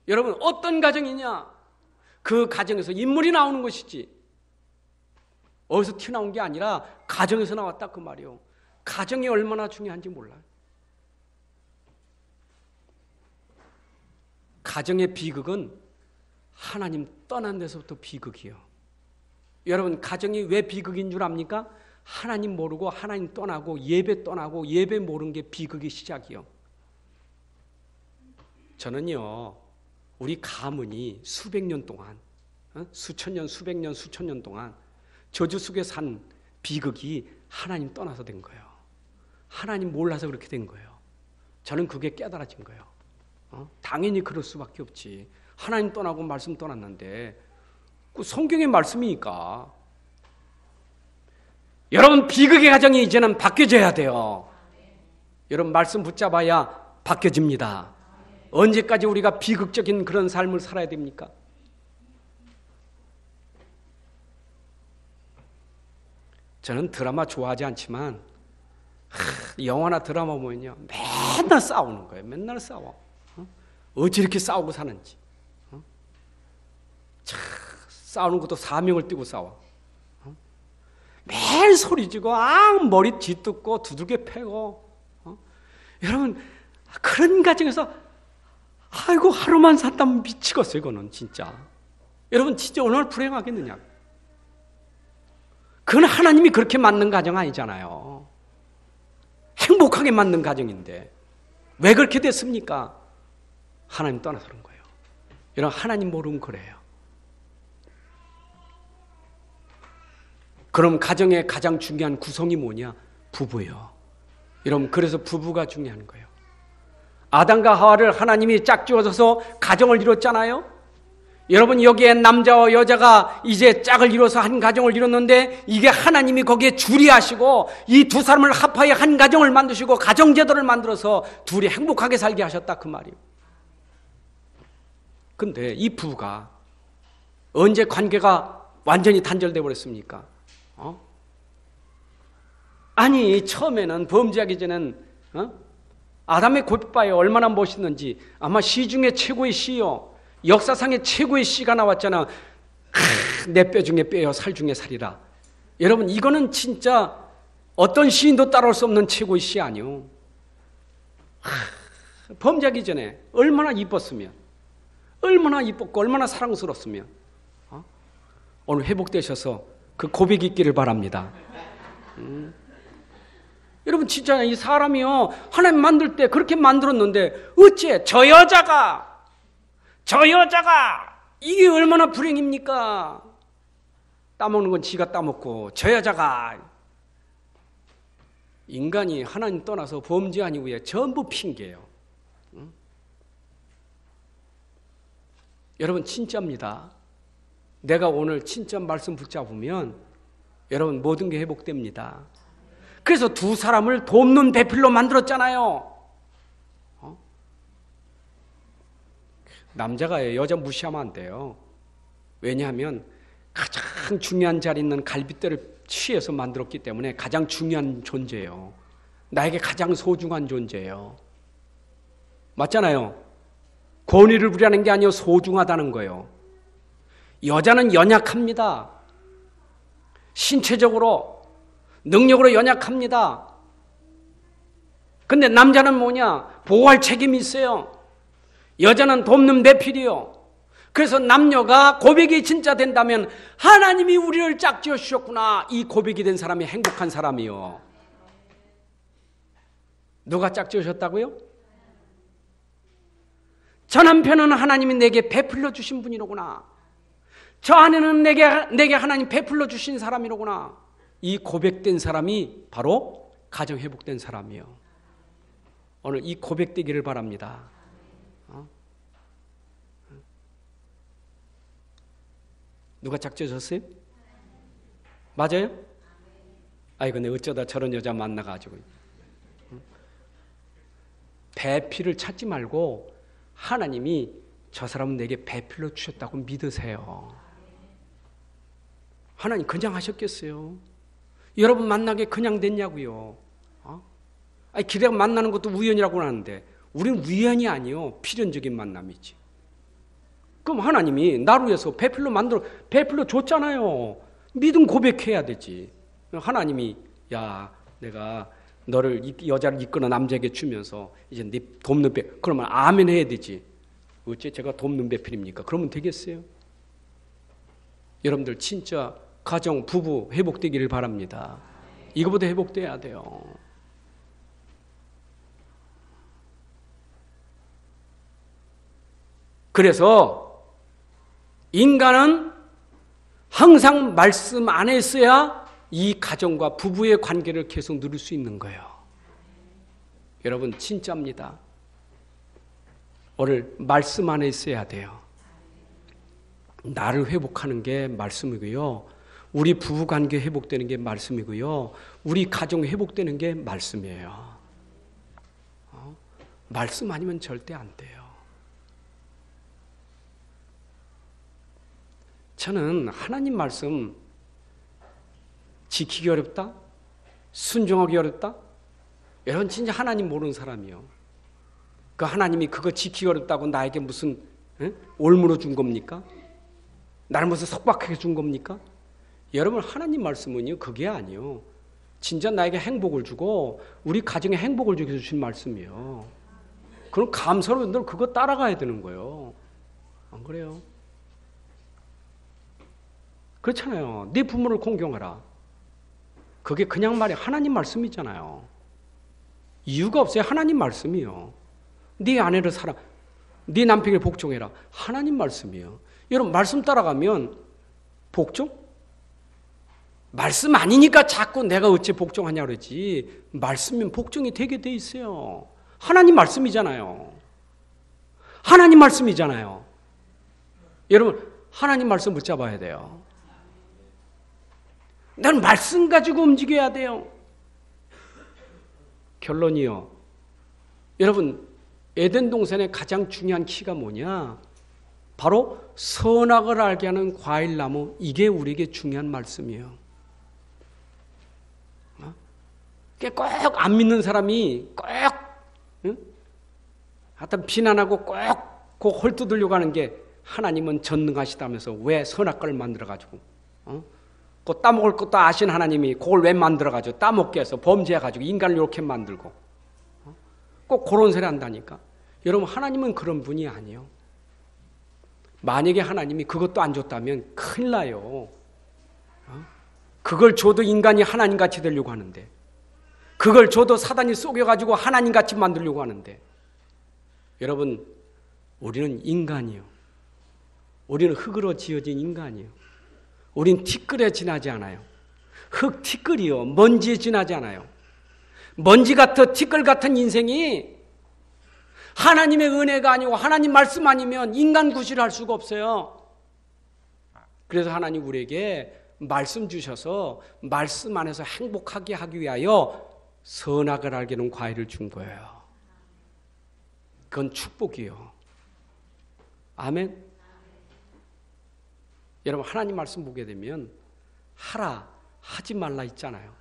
여러분, 어떤 가정이냐? 그 가정에서 인물이 나오는 것이지 어디서 튀어나온 게 아니라 가정에서 나왔다 그 말이요. 가정이 얼마나 중요한지 몰라요. 가정의 비극은 하나님 떠난 데서부터 비극이요. 여러분, 가정이 왜 비극인 줄 압니까? 하나님 모르고 하나님 떠나고 예배 떠나고 예배 모르는 게 비극의 시작이요. 저는요, 우리 가문이 수백 년 동안, 수천 년, 수백 년, 수천 년 동안 저주 속에 산 비극이 하나님 떠나서 된 거예요. 하나님 몰라서 그렇게 된 거예요. 저는 그게 깨달아진 거예요. 당연히 그럴 수밖에 없지. 하나님 떠나고 말씀 떠났는데 그 성경의 말씀이니까. 여러분, 비극의 가정이 이제는 바뀌어져야 돼요. 여러분, 말씀 붙잡아야 바뀌어집니다. 언제까지 우리가 비극적인 그런 삶을 살아야 됩니까? 저는 드라마 좋아하지 않지만 영화나 드라마 보면요, 맨날 싸우는 거예요. 맨날 싸워. 어찌 이렇게 싸우고 사는지. 싸우는 것도 사명을 띠고 싸워. 매일 소리지고 머리 뒤뜯고 두들겨 패고. 여러분, 그런 가정에서 아이고 하루만 산다면 미치겠어요. 이거는 진짜. 여러분, 진짜 얼마나 불행하겠느냐. 그건 하나님이 그렇게 만든 가정 아니잖아요. 행복하게 만든 가정인데 왜 그렇게 됐습니까? 하나님 떠나서 그런 거예요. 여러분, 하나님 모르면 그래요. 그럼 가정의 가장 중요한 구성이 뭐냐? 부부요. 여러분, 그래서 부부가 중요한 거예요. 아담과 하와를 하나님이 짝지어서 가정을 이뤘잖아요. 여러분, 여기에 남자와 여자가 이제 짝을 이뤄서 한 가정을 이뤘는데 이게 하나님이 거기에 주리하시고 이 두 사람을 합하여 한 가정을 만드시고 가정제도를 만들어서 둘이 행복하게 살게 하셨다 그 말이에요. 근데 이 부부가 언제 관계가 완전히 단절돼 버렸습니까? 아니, 처음에는 범죄하기 전엔 아담의 고백바에 얼마나 멋있는지. 아마 시 중에 최고의 시요, 역사상의 최고의 시가 나왔잖아. 내 뼈 중에 뼈요, 살 중에 살이라. 여러분, 이거는 진짜 어떤 시인도 따라올 수 없는 최고의 시 아니요. 범죄하기 전에 얼마나 이뻤으면, 얼마나 이뻤고 얼마나 사랑스럽으면. 오늘 회복되셔서 그 고백이 있기를 바랍니다. 여러분, 진짜 이 사람이요, 하나님 만들 때 그렇게 만들었는데 어째 저 여자가 이게 얼마나 불행입니까? 따먹는 건 지가 따먹고 저 여자가. 인간이 하나님 떠나서 범죄한 이후에 전부 핑계예요. 여러분, 진짜입니다. 내가 오늘 진짜 말씀 붙잡으면 여러분 모든 게 회복됩니다. 그래서 두 사람을 돕는 배필로 만들었잖아요. 남자가 여자 무시하면 안 돼요. 왜냐하면 가장 중요한 자리에 있는 갈빗대를 취해서 만들었기 때문에 가장 중요한 존재예요. 나에게 가장 소중한 존재예요. 맞잖아요. 권위를 부리는 게 아니고 소중하다는 거예요. 여자는 연약합니다. 신체적으로, 능력으로 연약합니다. 근데 남자는 뭐냐? 보호할 책임이 있어요. 여자는 돕는 배필이요. 그래서 남녀가 고백이 진짜 된다면 하나님이 우리를 짝지어 주셨구나. 이 고백이 된 사람이 행복한 사람이요. 누가 짝지어 주셨다고요? 저 남편은 하나님이 내게 베풀려 주신 분이로구나. 저 아내는 내게 하나님 베풀려 주신 사람이로구나. 이 고백된 사람이 바로 가정 회복된 사람이요. 오늘 이 고백되기를 바랍니다. 누가 짝지어졌어요? 맞아요? 아이, 근데 어쩌다 저런 여자 만나가지고. 배필을 찾지 말고 하나님이 저 사람은 내게 배필로 주셨다고 믿으세요. 하나님 그냥 하셨겠어요? 여러분 만나게 그냥 됐냐고요? 아니, 기대가 만나는 것도 우연이라고 하는데 우리는 우연이 아니요, 필연적인 만남이지. 그럼 하나님이 나를 위해서 배필로 줬잖아요. 믿음 고백해야 되지. 하나님이 야, 내가 너를 여자를 이끌어 남자에게 주면서 이제 네 돕는 배, 그러면 아멘 해야 되지. 어째 제가 돕는 배필입니까? 그러면 되겠어요? 여러분들 진짜 가정, 부부 회복되기를 바랍니다. 이거보다 회복돼야 돼요. 그래서 인간은 항상 말씀 안에 있어야 이 가정과 부부의 관계를 계속 누릴 수 있는 거예요. 여러분 진짜입니다. 오늘 말씀 안에 있어야 돼요. 나를 회복하는 게 말씀이고요. 우리 부부관계 회복되는 게 말씀이고요. 우리 가정 회복되는 게 말씀이에요. 말씀 아니면 절대 안 돼요. 저는 하나님 말씀 지키기 어렵다? 순종하기 어렵다? 여러분 진짜 하나님 모르는 사람이요. 그 하나님이 그거 지키기 어렵다고 나에게 무슨 올무로 준 겁니까? 나를 무슨 속박하게 준 겁니까? 여러분 하나님 말씀은요 그게 아니요. 진짜 나에게 행복을 주고 우리 가정에 행복을 주게 주신 말씀이요. 그럼 감사로 늘 그거 따라가야 되는 거예요. 안 그래요? 그렇잖아요. 네 부모를 공경하라. 그게 그냥 말이 하나님 말씀이잖아요. 이유가 없어요. 하나님 말씀이요. 네 아내를 사랑, 네 남편을 복종해라. 하나님 말씀이요. 여러분 말씀 따라가면 복종? 말씀 아니니까 자꾸 내가 어째 복종하냐 그러지. 말씀이면 복종이 되게 돼 있어요. 하나님 말씀이잖아요. 하나님 말씀이잖아요. 여러분, 하나님 말씀 붙잡아야 돼요. 난 말씀 가지고 움직여야 돼요. 결론이요. 여러분, 에덴 동산의 가장 중요한 키가 뭐냐? 바로 선악을 알게 하는 과일나무, 이게 우리에게 중요한 말씀이에요. 꼭 안 믿는 사람이 꼭 하여튼 비난하고 꼭 헐뜯으려고 하는 게 하나님은 전능하시다면서 왜 선악과를 만들어가지고 그 따먹을 것도 아신 하나님이 그걸 왜 만들어가지고 따먹게 해서 범죄해가지고 인간을 이렇게 만들고 꼭 그런 소리 한다니까. 여러분, 하나님은 그런 분이 아니에요. 만약에 하나님이 그것도 안 줬다면 큰일 나요. 그걸 줘도 인간이 하나님같이 되려고 하는데, 그걸 줘도 사단이 속여가지고 하나님같이 만들려고 하는데, 여러분, 우리는 인간이요. 우리는 흙으로 지어진 인간이요. 우린 티끌에 지나지 않아요. 흙 티끌이요. 먼지에 지나지 않아요. 먼지 같은 티끌 같은 인생이 하나님의 은혜가 아니고 하나님 말씀 아니면 인간 구실을 할 수가 없어요. 그래서 하나님 우리에게 말씀 주셔서 말씀 안에서 행복하게 하기 위하여 선악을 알게 하는 과일을 준 거예요. 그건 축복이요. 아멘. 여러분, 하나님 말씀 보게 되면 하라, 하지 말라 있잖아요.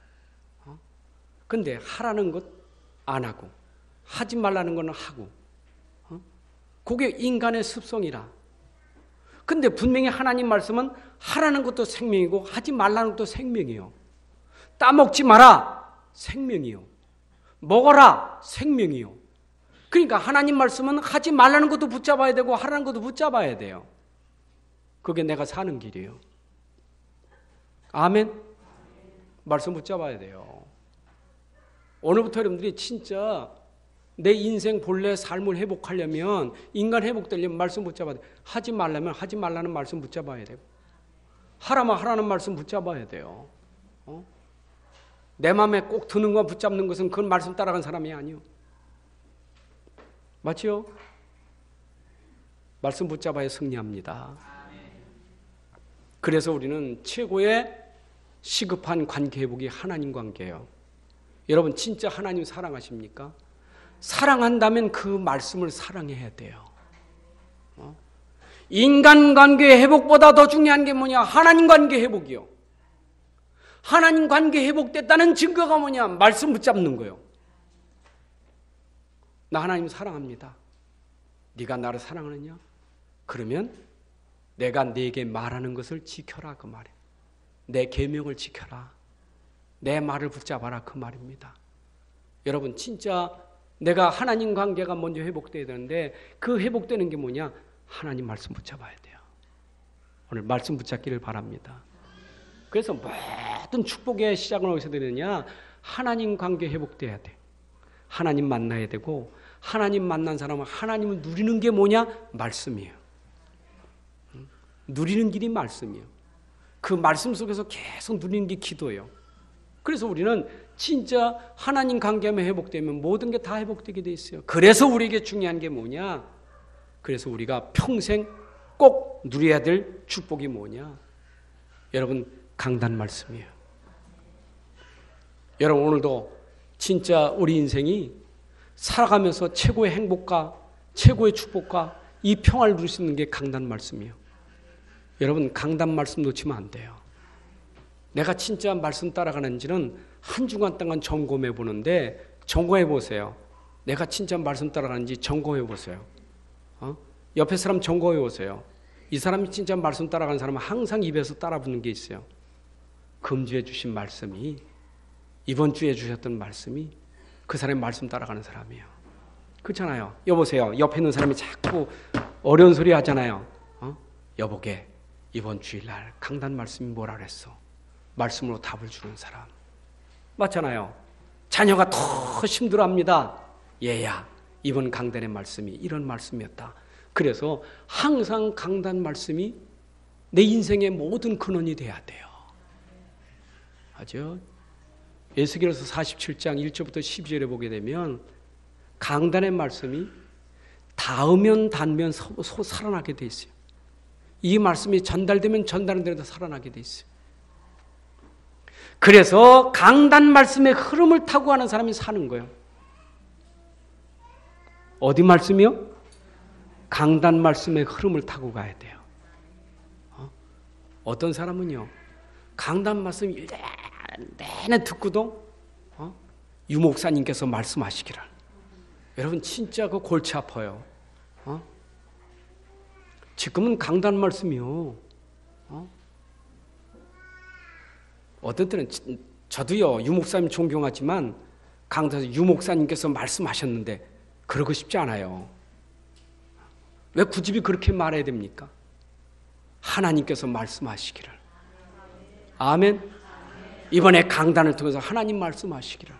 근데 하라는 것 안 하고 하지 말라는 건 하고, 그게 인간의 습성이라. 근데 분명히 하나님 말씀은 하라는 것도 생명이고 하지 말라는 것도 생명이에요. 따먹지 마라, 생명이요. 먹어라, 생명이요. 그러니까 하나님 말씀은 하지 말라는 것도 붙잡아야 되고 하라는 것도 붙잡아야 돼요. 그게 내가 사는 길이에요. 아멘. 말씀 붙잡아야 돼요. 오늘부터 여러분들이 진짜 내 인생 본래 삶을 회복하려면, 인간 회복되려면 말씀 붙잡아야 돼요. 하지 말라면 하지 말라는 말씀 붙잡아야 되고, 하라면 하라는 말씀 붙잡아야 돼요. 내 마음에 꼭 드는 거 붙잡는 것은 그건 말씀 따라간 사람이 아니요. 맞지요? 말씀 붙잡아야 승리합니다. 그래서 우리는 최고의 시급한 관계 회복이 하나님 관계예요. 여러분, 진짜 하나님 사랑하십니까? 사랑한다면 그 말씀을 사랑해야 돼요. 인간관계 회복보다 더 중요한 게 뭐냐? 하나님 관계 회복이요. 하나님 관계 회복됐다는 증거가 뭐냐? 말씀 붙잡는 거예요. 나 하나님 사랑합니다. 네가 나를 사랑하느냐? 그러면 내가 네게 말하는 것을 지켜라, 그 말이에요. 내 계명을 지켜라. 내 말을 붙잡아라, 그 말입니다. 여러분, 진짜 내가 하나님 관계가 먼저 회복돼야 되는데, 그 회복되는 게 뭐냐? 하나님 말씀 붙잡아야 돼요. 오늘 말씀 붙잡기를 바랍니다. 그래서 모든 축복의 시작은 어디서 되느냐? 하나님 관계 회복돼야 돼. 하나님 만나야 되고, 하나님 만난 사람은 하나님을 누리는 게 뭐냐? 말씀이에요. 누리는 길이 말씀이에요. 그 말씀 속에서 계속 누리는 게 기도예요. 그래서 우리는 진짜 하나님 관계만 회복되면 모든 게 다 회복되게 돼 있어요. 그래서 우리에게 중요한 게 뭐냐? 그래서 우리가 평생 꼭 누려야 될 축복이 뭐냐? 여러분, 강단 말씀이에요. 여러분, 오늘도 진짜 우리 인생이 살아가면서 최고의 행복과 최고의 축복과 이 평화를 누릴 수 있는 게 강단 말씀이에요. 여러분, 강단 말씀 놓치면 안 돼요. 내가 진짜 말씀 따라가는지는 한 주간 동안 점검해 보는데, 점검해 보세요. 내가 진짜 말씀 따라가는지 점검해 보세요. 옆에 사람 점검해 보세요. 이 사람이 진짜 말씀 따라가는 사람은 항상 입에서 따라붙는 게 있어요. 금주에 주신 말씀이, 이번 주에 주셨던 말씀이 그 사람이 말씀 따라가는 사람이에요. 그렇잖아요. 여보세요. 옆에 있는 사람이 자꾸 어려운 소리 하잖아요. 여보게, 이번 주일날 강단 말씀이 뭐라 그랬어? 말씀으로 답을 주는 사람. 맞잖아요. 자녀가 더 힘들어합니다. 얘야, 이번 강단의 말씀이 이런 말씀이었다. 그래서 항상 강단 말씀이 내 인생의 모든 근원이 돼야 돼요. 하죠. 에스겔서 47장 1절부터 12절에 보게 되면 강단의 말씀이 닿으면 닿으면 살아나게 돼 있어요. 이 말씀이 전달되면 전달된 대로 살아나게 돼 있어요. 그래서 강단 말씀의 흐름을 타고 가는 사람이 사는 거예요. 어디 말씀이요? 강단 말씀의 흐름을 타고 가야 돼요. 어떤 사람은요, 강단 말씀 내내 듣고도 유 목사님께서 말씀하시기를. 여러분 진짜 그 골치 아파요. 지금은 강단 말씀이요. 어떤 때는 저도요 유 목사님 존경하지만 강단에서 유 목사님께서 말씀하셨는데 그러고 싶지 않아요. 왜 굳이 그렇게 말해야 됩니까? 하나님께서 말씀하시기를. 아멘. 이번에 강단을 통해서 하나님 말씀하시기를.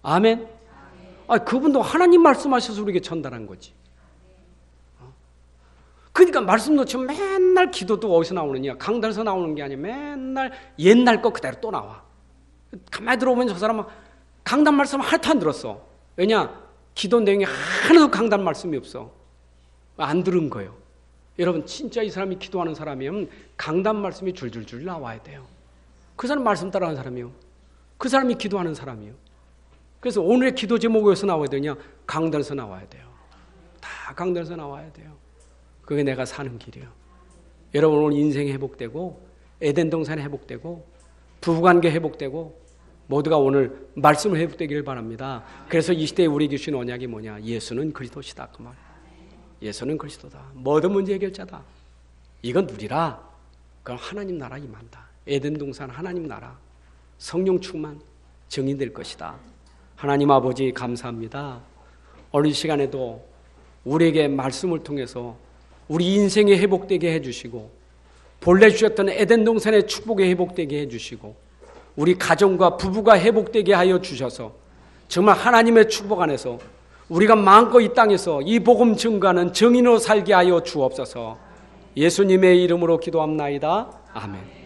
아멘. 그분도 하나님 말씀하셔서 우리에게 전달한 거지. 그러니까 말씀 놓치면 맨날 기도도 어디서 나오느냐? 강단에서 나오는 게 아니라 맨날 옛날 거 그대로 또 나와. 가만히 들어보면 저 사람은 강단 말씀 하나도 안 들었어. 왜냐? 기도 내용이 하나도 강단 말씀이 없어. 안 들은 거예요. 여러분 진짜 이 사람이 기도하는 사람이면 강단 말씀이 줄줄줄 나와야 돼요. 그 사람 말씀 따라하는 사람이요. 그 사람이 기도하는 사람이요. 그래서 오늘의 기도 제목이 어디서 나와야 되냐? 강단에서 나와야 돼요. 다 강단에서 나와야 돼요. 그게 내가 사는 길이에요. 여러분 오늘 인생이 회복되고 에덴 동산이 회복되고 부부관계 회복되고 모두가 오늘 말씀을 회복되기를 바랍니다. 그래서 이 시대에 우리에게 주신 언약이 뭐냐? 예수는 그리스도시다. 그 말. 예수는 그리스도다. 모든 문제 해결자다. 이건 누리라. 그럼 하나님 나라 임한다. 에덴 동산 하나님 나라 성령 충만 증인될 것이다. 하나님 아버지 감사합니다. 오늘 이 시간에도 우리에게 말씀을 통해서 우리 인생이 회복되게 해주시고 본래 주셨던 에덴 동산의 축복이 회복되게 해주시고 우리 가정과 부부가 회복되게 하여 주셔서 정말 하나님의 축복 안에서 우리가 마음껏 이 땅에서 이 복음 증거하는 증인으로 살게 하여 주옵소서. 예수님의 이름으로 기도합나이다. 아멘.